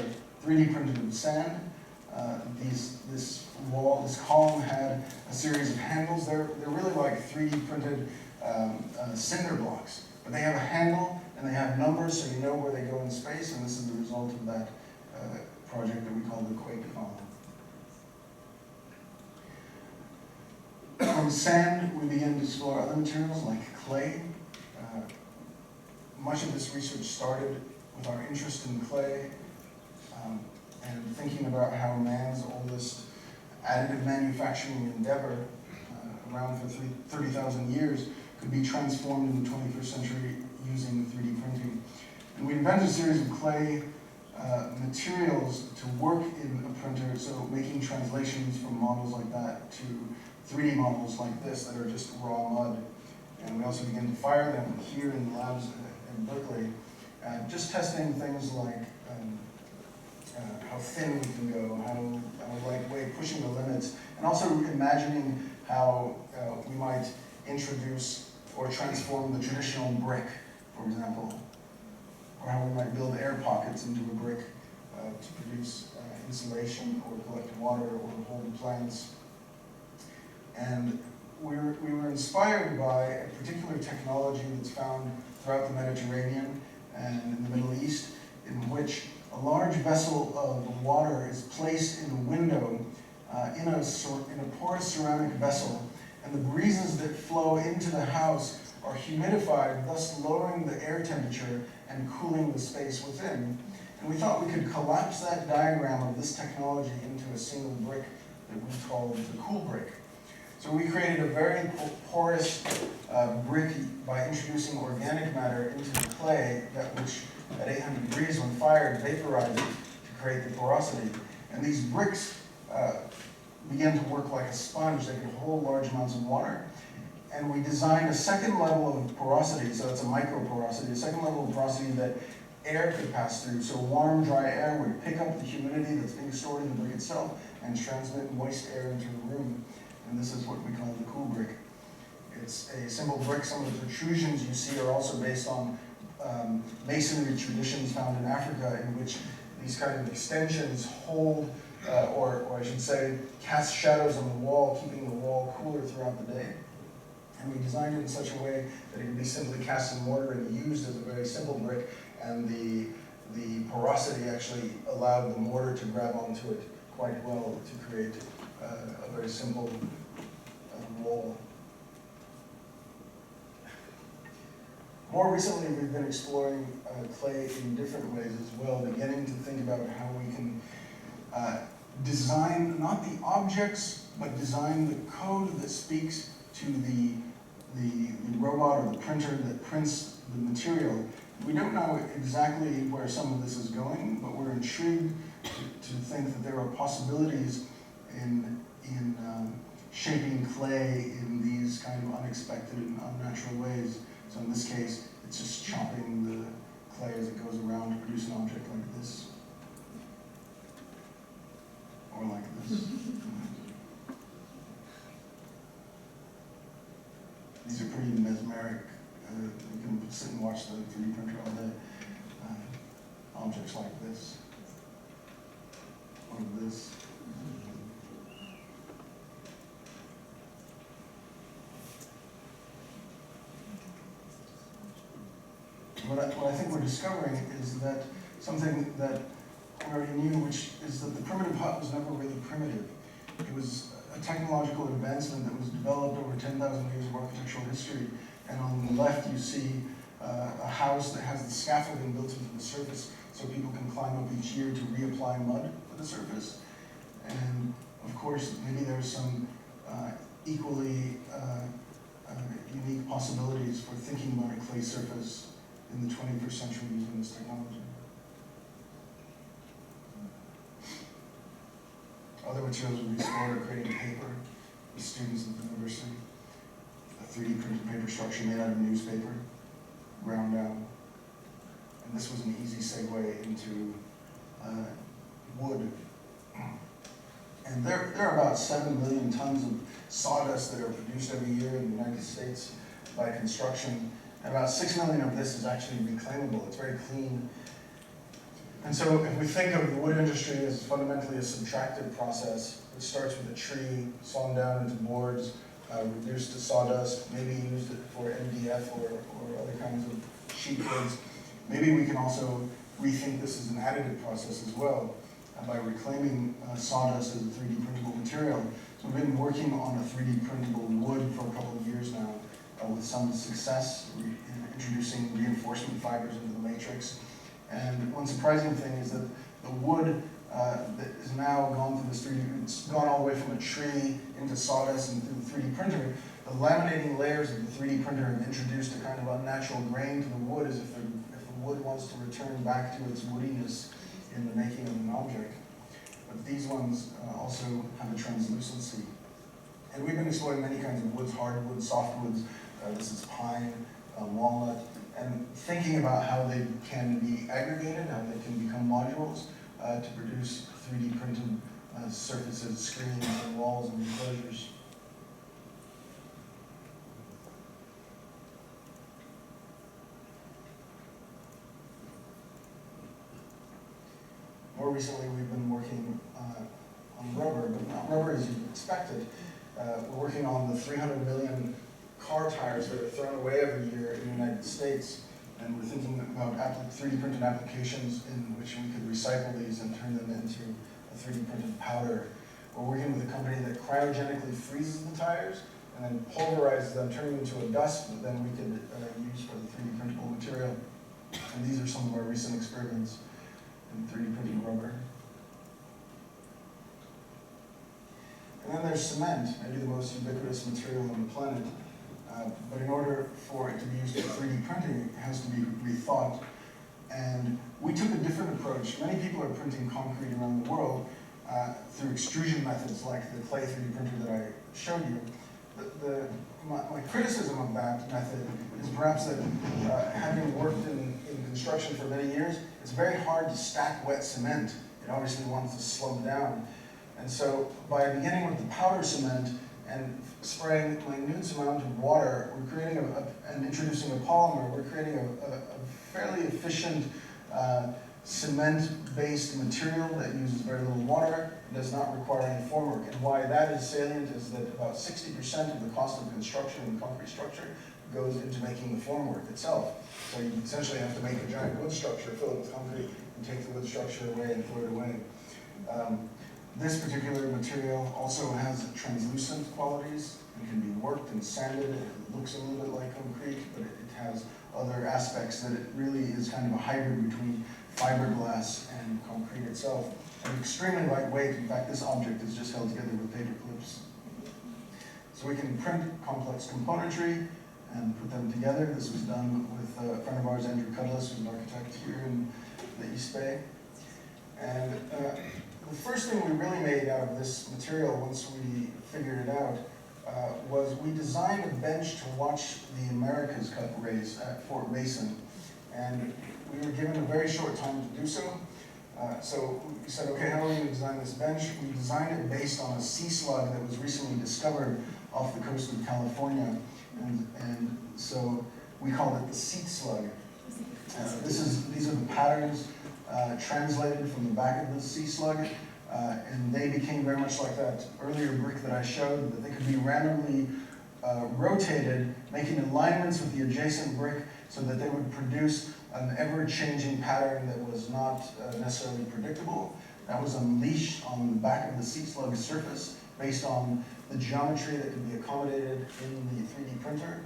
3D printed in sand. This column had a series of handles. They're really like 3D printed cinder blocks, but they have a handle and they have numbers, so you know where they go in space. And this is the result of that project that we call the Quake column. From sand, we began to explore other materials like clay. Much of this research started with our interest in clay and thinking about how man's oldest additive manufacturing endeavor, around for 30,000 years, could be transformed in the 21st century using 3D printing. And we invented a series of clay materials to work in a printer, so making translations from models like that to 3D models like this that are just raw mud. And we also began to fire them here in the labs in Berkeley, just testing things like how thin we can go, how lightweight, pushing the limits, and also imagining how we might introduce or transform the traditional brick, for example, or how we might build air pockets into a brick to produce insulation or collect water or hold plants. And we were inspired by a particular technology that's found throughout the Mediterranean and in the Middle East, in which a large vessel of water is placed in a window in a porous ceramic vessel, and the breezes that flow into the house are humidified, thus lowering the air temperature and cooling the space within. And we thought we could collapse that diagram of this technology into a single brick that we called the cool brick. So we created a very porous brick by introducing organic matter into the clay, which at 800 degrees when fired vaporized it to create the porosity. And these bricks began to work like a sponge. They could hold large amounts of water. And we designed a second level of porosity, so it's a micro porosity, a second level of porosity that air could pass through. So warm, dry air would pick up the humidity that's being stored in the brick itself and transmit moist air into the room. And this is what we call the cool brick. It's a simple brick. Some of the protrusions you see are also based on masonry traditions found in Africa, in which these kind of extensions hold, or I should say, cast shadows on the wall, keeping the wall cooler throughout the day. And we designed it in such a way that it could be simply cast in mortar and used as a very simple brick, and the porosity actually allowed the mortar to grab onto it quite well to create a very simple wall. More recently, we've been exploring clay in different ways as well, beginning to think about how we can design not the objects, but design the code that speaks to the robot or the printer that prints the material. We don't know exactly where some of this is going, but we're intrigued to think that there are possibilities in shaping clay in these kind of unexpected and unnatural ways. So in this case, it's just chopping the clay as it goes around to produce an object like this. Or like this. These are pretty mesmeric. You can sit and watch the 3D printer all day. Objects like this. Or this. What I think we're discovering is that something that we already knew, which is that the primitive hut was never really primitive. It was a technological advancement that was developed over 10,000 years of architectural history. And on the left, you see a house that has the scaffolding built into the surface so people can climb up each year to reapply mud to the surface. And Of course, maybe there's some equally unique possibilities for thinking about a clay surface in the 21st century using this technology. Other materials we explored are creating paper with students at the university. A 3D printed paper structure made out of newspaper, ground down. And this was an easy segue into wood. And there are about 7 million tons of sawdust that are produced every year in the United States by construction. And about 6 million of this is actually reclaimable. It's very clean. And so if we think of the wood industry as fundamentally a subtractive process, it starts with a tree, sawn down into boards, reduced to sawdust, maybe used it for MDF or other kinds of sheet goods. Maybe we can also rethink this as an additive process as well by reclaiming sawdust as a 3D printable material. So we've been working on a 3D printable wood for a couple of years now with some success in introducing reinforcement fibers into the matrix. And one surprising thing is that the wood that is now gone through this 3D, it's gone all the way from a tree into sawdust and through the 3D printer. The laminating layers of the 3D printer have introduced a kind of unnatural grain to the wood, as if the wood wants to return back to its woodiness in the making of an object. But these ones also have a translucency. And we've been exploring many kinds of woods, hardwood, softwoods. This is pine, walnut, and thinking about how they can be aggregated, how they can become modules to produce 3D printed surfaces, screens, and walls and enclosures. More recently, we've been working on rubber, but not rubber as you'd expected. We're working on the 300 million car tires that are thrown away every year in the United States, and we're thinking about 3D printed applications in which we could recycle these and turn them into a 3D printed powder. We're working with a company that cryogenically freezes the tires and then pulverizes them, turning them into a dust that then we could use for the 3D printable material. And these are some of our recent experiments in 3D printing rubber. And then there's cement, maybe the most ubiquitous material on the planet. But in order for it to be used for 3D printing, it has to be rethought. And we took a different approach. Many people are printing concrete around the world through extrusion methods like the clay 3D printer that I showed you. My criticism of that method is perhaps that having worked in construction for many years, it's very hard to stack wet cement. It obviously wants to slow down. And so by beginning with the powder cement and spraying a minute amount of water, we're creating and introducing a polymer, we're creating a fairly efficient cement-based material that uses very little water and does not require any formwork. And why that is salient is that about 60% of the cost of construction in concrete structure goes into making the formwork itself. So you essentially have to make a giant wood structure, fill it with concrete, and take the wood structure away and throw it away. This particular material also has translucent qualities and can be worked and sanded. It looks a little bit like concrete, but it has other aspects that it really is kind of a hybrid between fiberglass and concrete itself. And extremely lightweight. In fact, this object is just held together with paper clips. So we can print complex componentry and put them together. This was done with a friend of ours, Andrew Cudlis, who's an architect here in the East Bay. And the first thing we really made out of this material, once we figured it out, was we designed a bench to watch the America's Cup race at Fort Mason. And we were given a very short time to do so. So we said, okay, how are we going to design this bench? We designed it based on a sea slug that was recently discovered off the coast of California. And so we called it the seat slug. These are the patterns translated from the back of the sea slug. And they became very much like that earlier brick that I showed, that they could be randomly rotated, making alignments with the adjacent brick so that they would produce an ever-changing pattern that was not necessarily predictable. That was unleashed on the back of the sea slug's surface based on the geometry that could be accommodated in the 3D printer.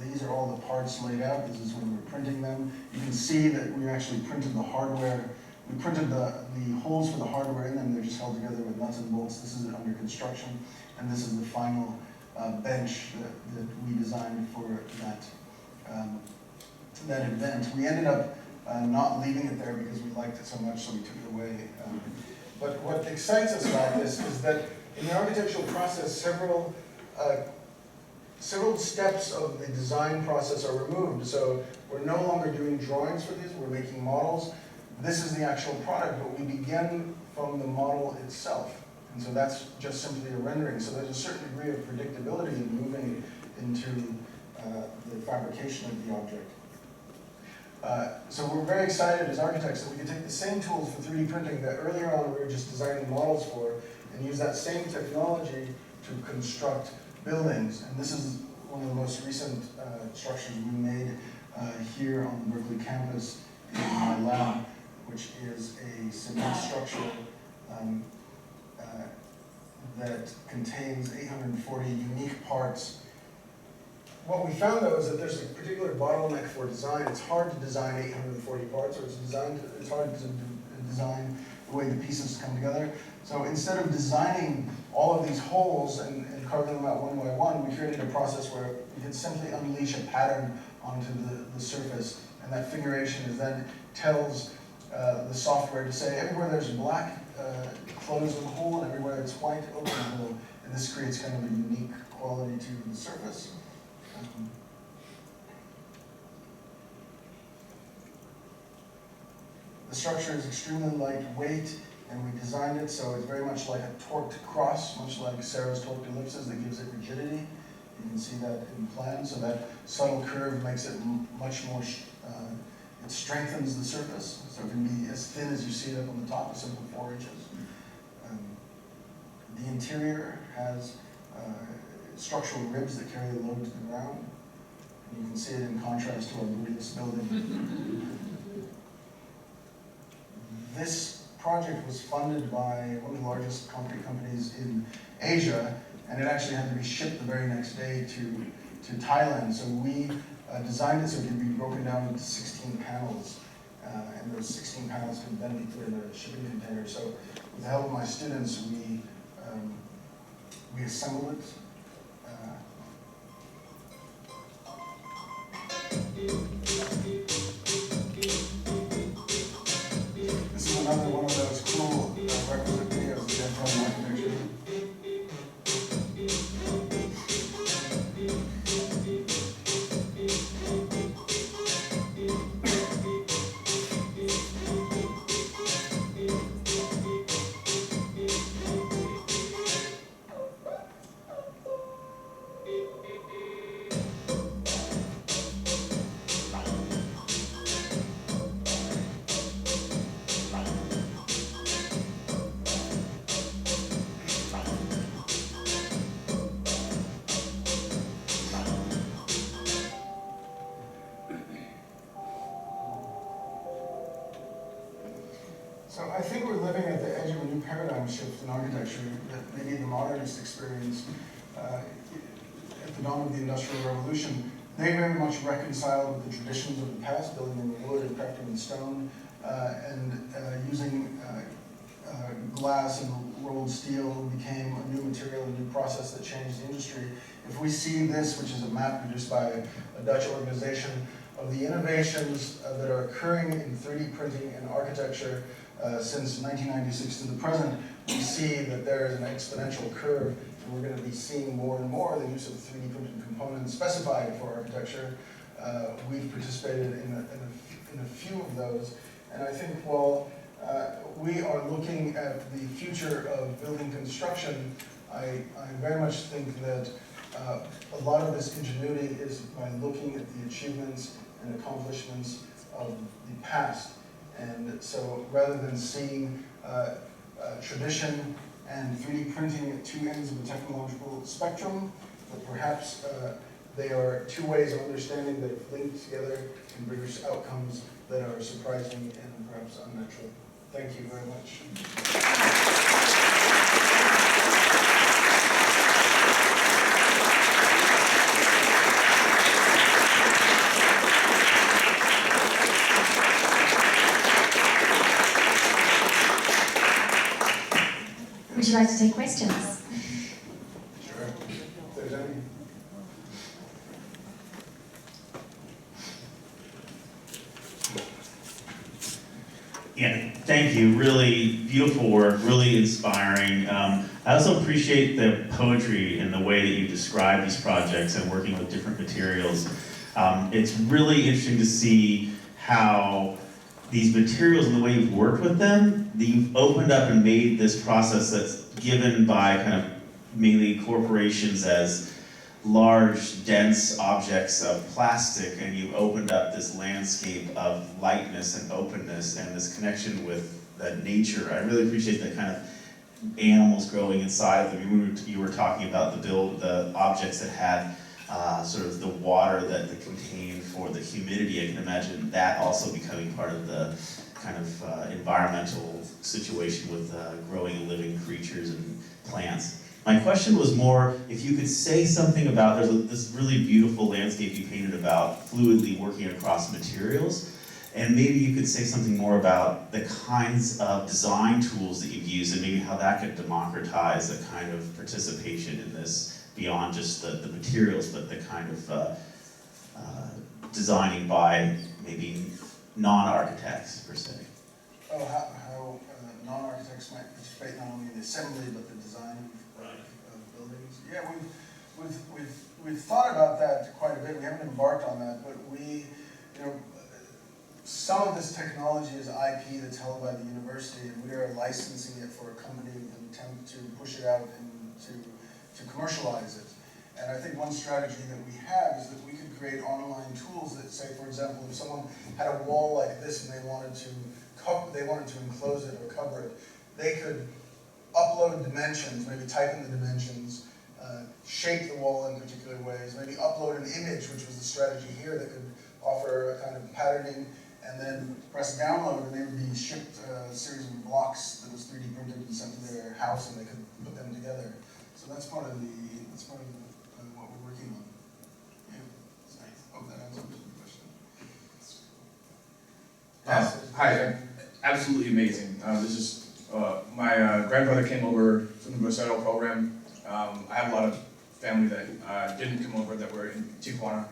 These are all the parts laid out. This is when we're printing them. You can see that we actually printed the hardware. We printed the holes for the hardware in them. They're just held together with nuts and bolts. This is under construction, and this is the final bench that we designed for that event. We ended up not leaving it there because we liked it so much, so we took it away. But what excites us about this is that in the architectural process, several steps of the design process are removed. So we're no longer doing drawings for these, we're making models. This is the actual product, but we begin from the model itself. And so that's just simply a rendering. So there's a certain degree of predictability in moving into the fabrication of the object. So we're very excited as architects that we can take the same tools for 3D printing that earlier on we were just designing models for, and use that same technology to construct buildings. And this is one of the most recent structures we made here on the Berkeley campus in my lab, which is a cement structure that contains 840 unique parts. What we found, though, is that there's a particular bottleneck for design. It's hard to design 840 parts, or it's hard to design the way the pieces come together. So instead of designing all of these holes and carving them out one by one, we created a process where we could simply unleash a pattern onto the surface, and that figuration is then tells the software to say everywhere there's black, close the hole, and everywhere it's white, open the hole. And this creates kind of a unique quality to the surface. The structure is extremely lightweight, and we designed it so it's very much like a torqued cross, much like Sarah's torqued ellipses that gives it rigidity. You can see that in plan, so that subtle curve makes it much more, it strengthens the surface, so it can be as thin as you see it up on the top, a simple 4 inches. The interior has structural ribs that carry the load to the ground. And you can see it in contrast to our Buddhist building. This project was funded by one of the largest concrete companies in Asia, and it actually had to be shipped the very next day to Thailand. So we designed it so it could be broken down into 16 panels, and those 16 panels could then be put in a shipping container. So with the help of my students, we assembled it. This is another one of those cool requisite videos of Dental architecture. So I think we're living at the edge of a new paradigm shift in architecture that maybe the modernists experienced at the dawn of the Industrial Revolution. They very much reconciled with the traditions of the past, building in wood and crafting in stone, and using glass and rolled steel became a new material, a new process that changed the industry. If we see this, which is a map produced by a Dutch organization, of the innovations that are occurring in 3D printing and architecture since 1996 to the present, we see that there is an exponential curve, and we're going to be seeing more and more the use of 3D printed components specified for architecture. We've participated in a few of those, and I think while we are looking at the future of building construction, I very much think that a lot of this ingenuity is by looking at the achievements and accomplishments of the past. And so rather than seeing tradition and 3D printing at two ends of the technological spectrum, but perhaps they are two ways of understanding that have linked together and produce outcomes that are surprising and perhaps unnatural. Thank you very much. take questions. Sure. If there's any. Yeah, thank you. Really beautiful work, really inspiring. I also appreciate the poetry in the way that you describe these projects and working with different materials. It's really interesting to see how these materials and the way you've worked with them, that you've opened up and made this process that's given by kind of mainly corporations as large, dense objects of plastic, and you've opened up this landscape of lightness and openness and this connection with nature. I really appreciate the kind of animals growing inside of them. You were talking about the objects that had sort of the water that they contained for the humidity. I can imagine that also becoming part of the kind of environmental situation with growing and living creatures and plants. My question was more, if you could say something about, there's this really beautiful landscape you painted about fluidly working across materials, and maybe you could say something more about the kinds of design tools that you've used and maybe how that could democratize a kind of participation in this beyond just the materials, but the kind of designing by maybe non-architects per se. Oh, how non-architects might participate not only in the assembly but the design of buildings. Yeah, we've thought about that quite a bit. We haven't embarked on that, but some of this technology is IP that's held by the university, and we are licensing it for a company with an attempt to push it out and to commercialize it. And I think one strategy that we have is that we could create online tools that say, for example, if someone had a wall like this and they wanted to enclose it or cover it, they could upload dimensions, maybe type in the dimensions, shape the wall in particular ways, maybe upload an image, which was the strategy here, that could offer a kind of patterning, and then press download, and they would be shipped a series of blocks that was 3D printed and sent to their house, and they could put them together. So that's part of what we're working on. Yeah, it's nice. Hope that answers the question. Hi, absolutely amazing. This is my grandfather came over from the recital program. I have a lot of family that didn't come over that were in Tijuana.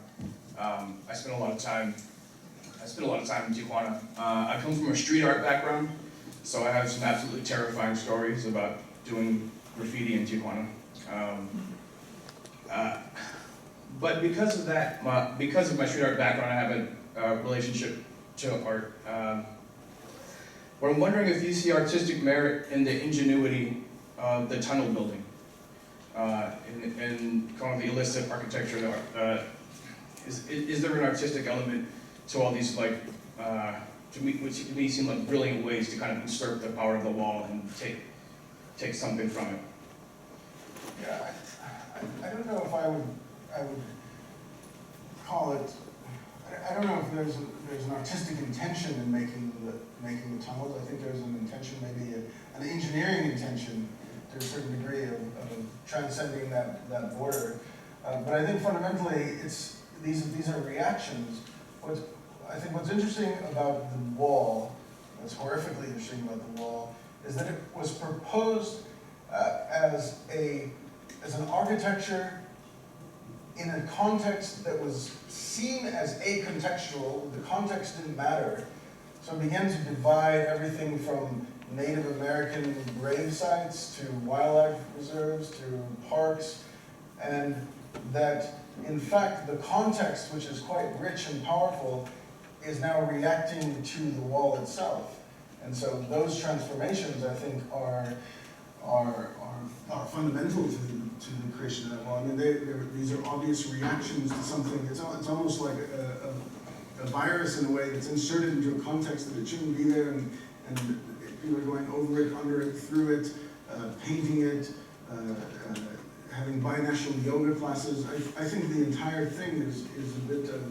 I spent a lot of time in Tijuana. I come from a street art background, so I have some absolutely terrifying stories about doing graffiti in Tijuana. But because of that, because of my street art background, I have a relationship to art. But I'm wondering if you see artistic merit in the ingenuity of the tunnel building, in kind of the illicit architecture. Is there an artistic element to all these, like, which to me seem like brilliant ways to kind of usurp the power of the wall and take something from it? Yeah, I don't know if I would call it. I don't know if there's an artistic intention in making the tunnels. I think there's an intention, maybe an engineering intention to a certain degree of transcending that border. But I think fundamentally these are reactions. I think what's interesting about the wall, what's horrifically interesting about the wall, is that it was proposed as an architecture in a context that was seen as acontextual. The context didn't matter. So it began to divide everything from Native American grave sites to wildlife reserves to parks, and that in fact the context, which is quite rich and powerful, is now reacting to the wall itself. And so those transformations, I think, are fundamental to the creation of that wall. I mean, these are obvious reactions to something. It's almost like a virus in a way that's inserted into a context that it shouldn't be there, and people are going over it, under it, through it, painting it, having binational yoga classes. I think the entire thing is a bit of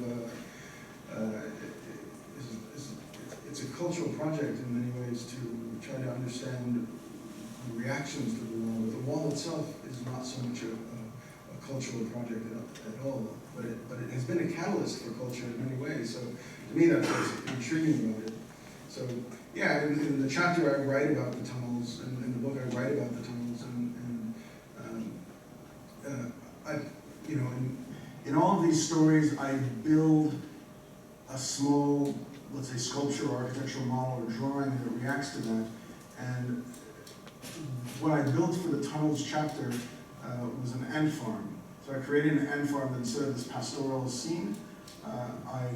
it's a cultural project in many ways to try to understand the reactions to the wall. But the wall itself is not so much a cultural project at all, but it has been a catalyst for culture in many ways. So to me, that's what's intriguing about it. So yeah, in the chapter I write about the tunnels, and in the book I write about the tunnels, and you know, in all of these stories, I build a small, let's say, sculpture or architectural model or drawing that reacts to that. And what I built for the tunnels chapter was an ant farm. So I created an ant farm that instead of this pastoral scene, I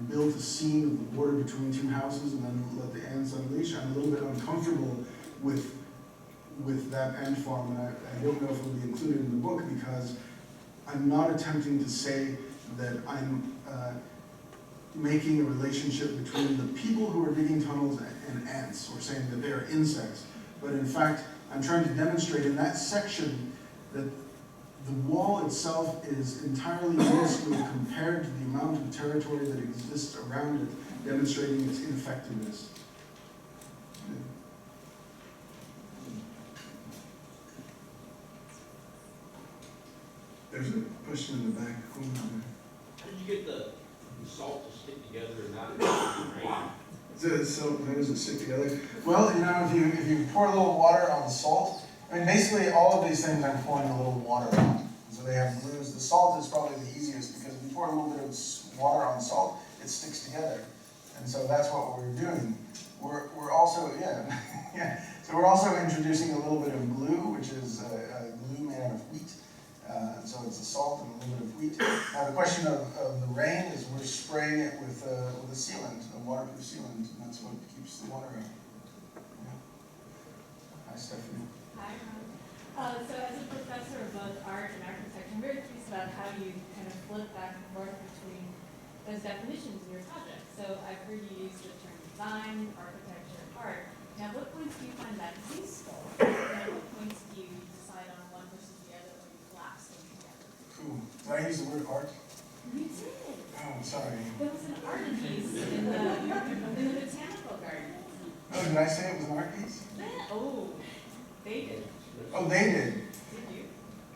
built a scene of the border between two houses and then let the ants unleash. I'm a little bit uncomfortable with that ant farm, and I don't know if it'll be included in the book because I'm not attempting to say that I'm making a relationship between the people who are digging tunnels and ants, or saying that they are insects. But in fact, I'm trying to demonstrate in that section that the wall itself is entirely minuscule compared to the amount of territory that exists around it, demonstrating its ineffectiveness. There's a question in the back. How did you get the salt to stick together and not So how does it stick together? Well, you know, if you pour a little water on salt, I mean, basically all of these things I'm pouring a little water on. So they have glues. The salt is probably the easiest because if you pour a little bit of water on salt, it sticks together. And so that's what we're doing. We're also, yeah. So we're also introducing a little bit of glue, which is glue made out of wheat. So it's the salt and a little bit of wheat. Now the question of the rain is we're spraying it with a sealant, a waterproof sealant, and that's what keeps the water out. Yeah. Hi, Stephanie. Hi, Ron. So as a professor of both art and architecture, I'm very curious about how you kind of flip back and forth between those definitions in your project. So I've heard you use the term design, architecture, art. Now, what points do you find that useful? And at what points do you decide on one versus the other, or you collapse them together? Cool. Did I use the word art? You did. Oh, sorry. There was an art piece in the botanical garden. Oh, did I say it was an art piece? Yeah. Oh, they did. Oh, they did. Did you?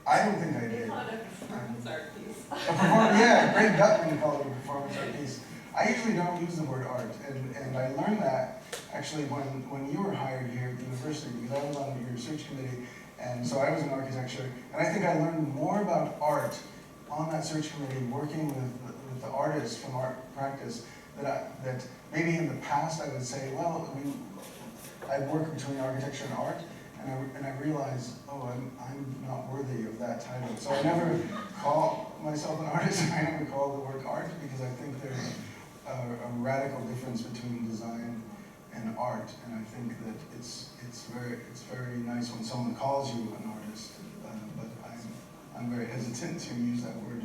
I don't think I They did. call it a performance art piece. Yeah, Greg Gutman called it a performance art piece. I usually don't use the word art, and I learned that actually when you were hired here at the university, because I was on your research committee, and so I was in architecture, and I think I learned more about art on that search committee, working with the artists from art practice, that maybe in the past I would say, well, I'd work between architecture and art, and I realized, oh, I'm not worthy of that title. So I never call myself an artist, I never call the work art, because I think there's a radical difference between design and art, and I think that it's very nice when someone calls you an artist, but I'm very hesitant to use that word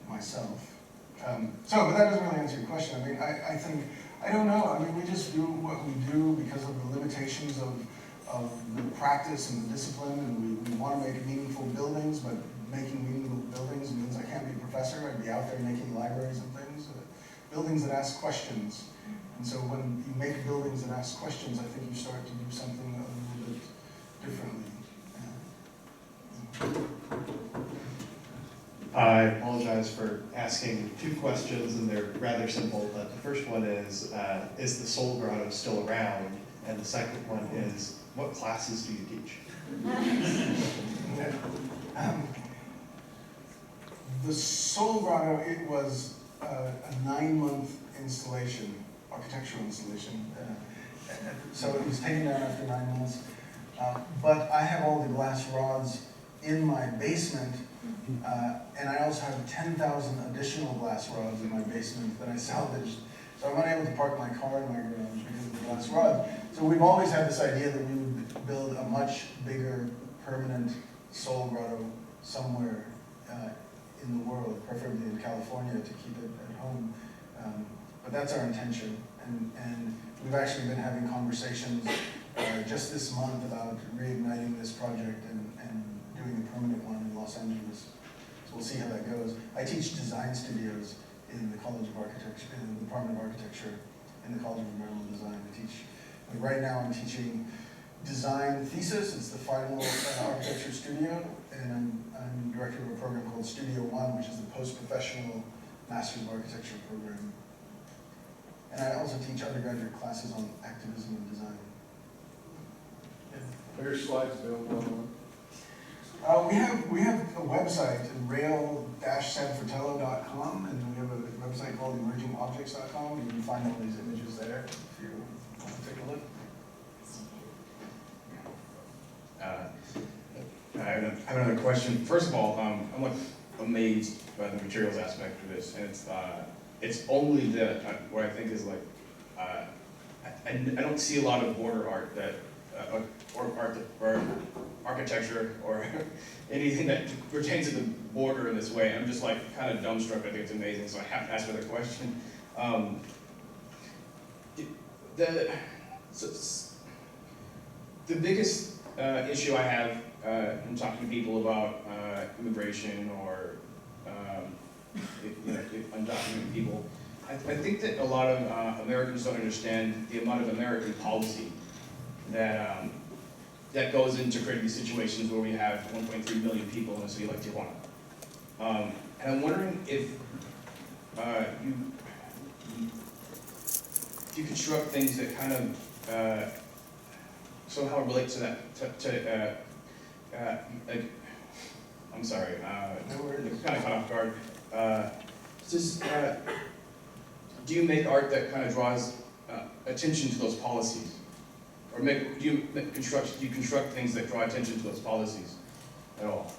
myself. But that doesn't really answer your question. I mean, I think, I don't know. I mean, we just do what we do because of the limitations of the practice and the discipline, and we want to make meaningful buildings, but making meaningful buildings means I can't be a professor. I'd be out there making libraries and things, buildings that ask questions. And so when you make buildings that ask questions, I think you start to do something a little bit differently. I apologize for asking two questions, and they're rather simple, but the first one is the Soul Grotto still around? And the second one is, what classes do you teach? The Soul Grotto, it was a 9-month installation, architectural installation. So it was taken down after 9 months. But I have all the glass rods in my basement, and I also have 10,000 additional glass rods in my basement that I salvaged. So I'm unable to park my car in my garage because of the glass rods. So we've always had this idea that we would build a much bigger, permanent Soul Grotto somewhere in the world, preferably in California, to keep it at home. But that's our intention. And we've actually been having conversations just this month about reigniting this project and doing a permanent one in Los Angeles. So we'll see how that goes. I teach design studios in the College of Architecture, in the Department of Architecture, in the College of Environmental Design. I teach, right now I'm teaching design thesis. It's the final architecture studio, and I'm director of a program called Studio One, which is the post-professional Master of Architecture program. And I also teach undergraduate classes on activism and design. Are your slides available online? We have a website, rail-sanfratello.com, and we have a website called emergingobjects.com. You can find all these images there if you want to take a look. I have another question. First of all, I'm like amazed by the materials aspect of this, and it's only what I think is like I don't see a lot of border art that or architecture or anything that pertains to the border in this way. I'm just like kind of dumbstruck. I think it's amazing, so I have to ask another question. The biggest issue I have in talking to people about immigration or undocumented people, I think that a lot of Americans don't understand the amount of American policy that that goes into creating these situations where we have 1.3 million people in a city like Tijuana. And I'm wondering if you construct things that kind of somehow relate to that. I'm sorry, kind of caught off guard. Do you make art that kind of draws attention to those policies, or do you construct things that draw attention to those policies at all?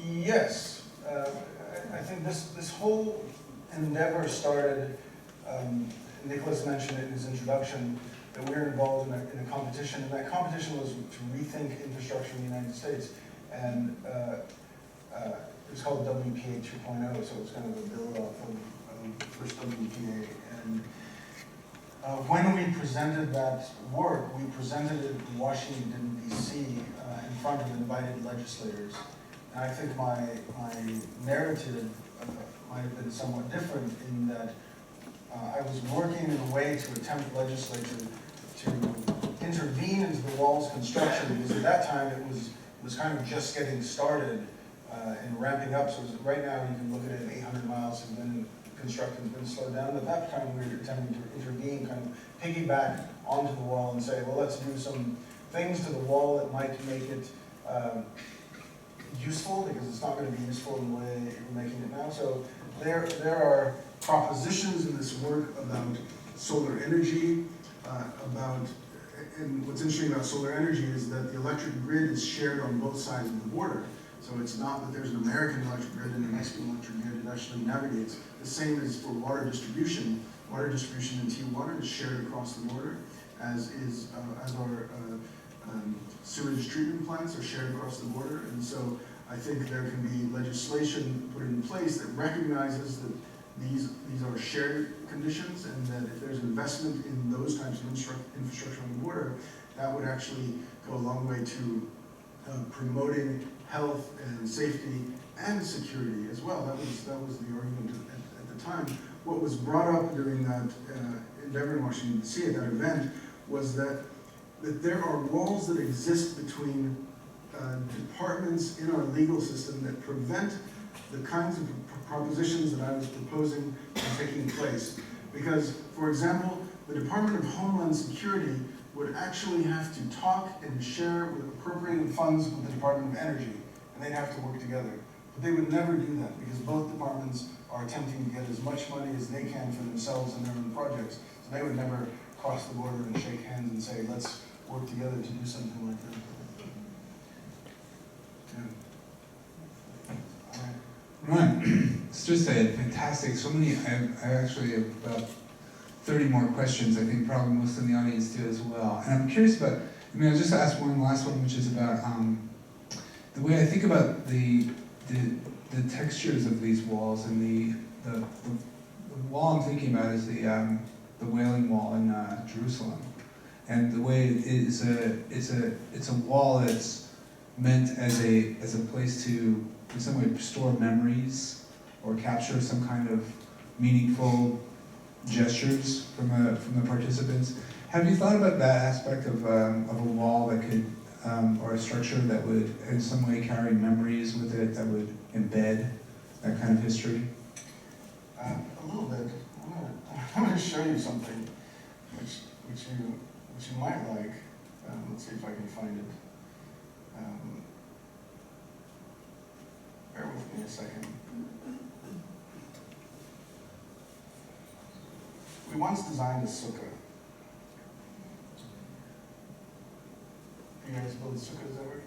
Yes, I think this whole endeavor started. Nicholas mentioned it in his introduction that we're involved in a competition, and that competition was to rethink infrastructure in the United States, and it was called WPA 2.0, so it was kind of a build-off of the first WPA. And when we presented that work, we presented it in Washington, D.C. In front of invited legislators. And I think my narrative might have been somewhat different in that I was working in a way to attempt legislature to intervene into the wall's construction, because at that time it was kind of just getting started and ramping up. So right now you can look at it, 800 miles has been construction has been slowed down. At that time we were attempting to intervene, kind of piggyback onto the wall and say, well, let's do some things to the wall that might make it useful, because it's not going to be useful in the way we're making it now. So there are propositions in this work about solar energy, and what's interesting about solar energy is that the electric grid is shared on both sides of the border. So it's not that there's an American electric grid and a Mexican electric grid. It actually navigates. The same as for water distribution. Water distribution in Tijuana is shared across the border, as our sewage treatment plants are shared across the border. And so I think there can be legislation put in place that recognizes that these are shared conditions, and that if there's investment in those types of infrastructure on the border, that would actually go a long way to promoting health and safety and security as well. That was the argument at the time. What was brought up during that endeavor in Washington, D.C. at that event was that there are walls that exist between departments in our legal system that prevent the kinds of propositions that I was proposing from taking place. Because, for example, the Department of Homeland Security would actually have to talk and share with appropriated funds with the Department of Energy, and they'd have to work together. But they would never do that, because both departments are attempting to get as much money as they can for themselves and their own projects. So they would never cross the border and shake hands and say, let's work together to do something like that. Right. It's just a fantastic, so many, I actually have about 30 more questions. I think probably most of the audience do as well. And I'm curious about, I'll just ask one last one, which is about the way I think about the textures of these walls, and the wall I'm thinking about is the Wailing Wall in Jerusalem. And the way it's a wall that's meant as a place to, in some way, store memories or capture some kind of meaningful gestures from the participants. Have you thought about that aspect of a wall that could, or a structure that would in some way carry memories with it, that would embed that kind of history? A little bit. I'm going to show you something which you might like. Let's see if I can find it. second. We once designed a sukkah. You guys build sukkahs ever?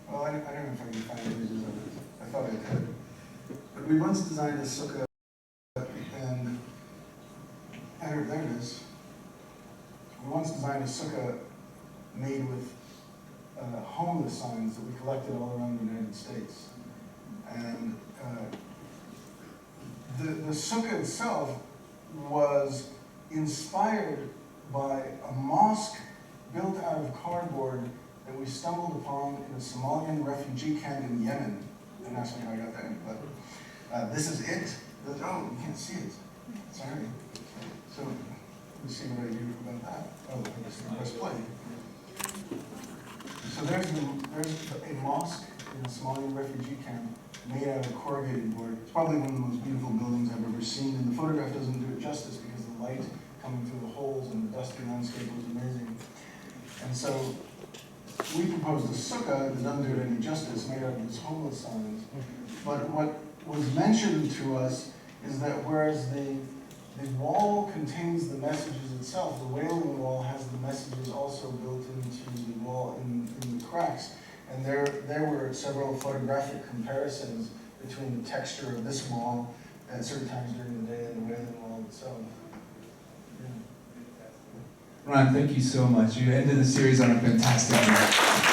Well, I don't know if I can find images of it. I thought I could. But we once designed a sukkah, and there it is. We once designed a sukkah made with homeless signs that we collected all around the United States. And the sukkah itself was inspired by a mosque built out of cardboard that we stumbled upon in a Somalian refugee camp in Yemen. Don't ask me how I got there, but this is it. Oh, you can't see it. Sorry. So, let's see what I do about that. Oh, I just press play. So there's a mosque in a Somalian refugee camp made out of corrugated board. It's probably one of the most beautiful buildings I've ever seen, and the photograph doesn't do it justice because the light coming through the holes and the dusty landscape was amazing. And so we proposed a sukkah that doesn't do it any justice, made out of these homeless signs. But what was mentioned to us is that whereas the wall contains the messages itself, the wailing wall has the messages also built into the wall in the cracks. And there were several photographic comparisons between the texture of this wall at certain times during the day and the wailing wall itself. Ron, thank you so much. You ended the series on a fantastic note.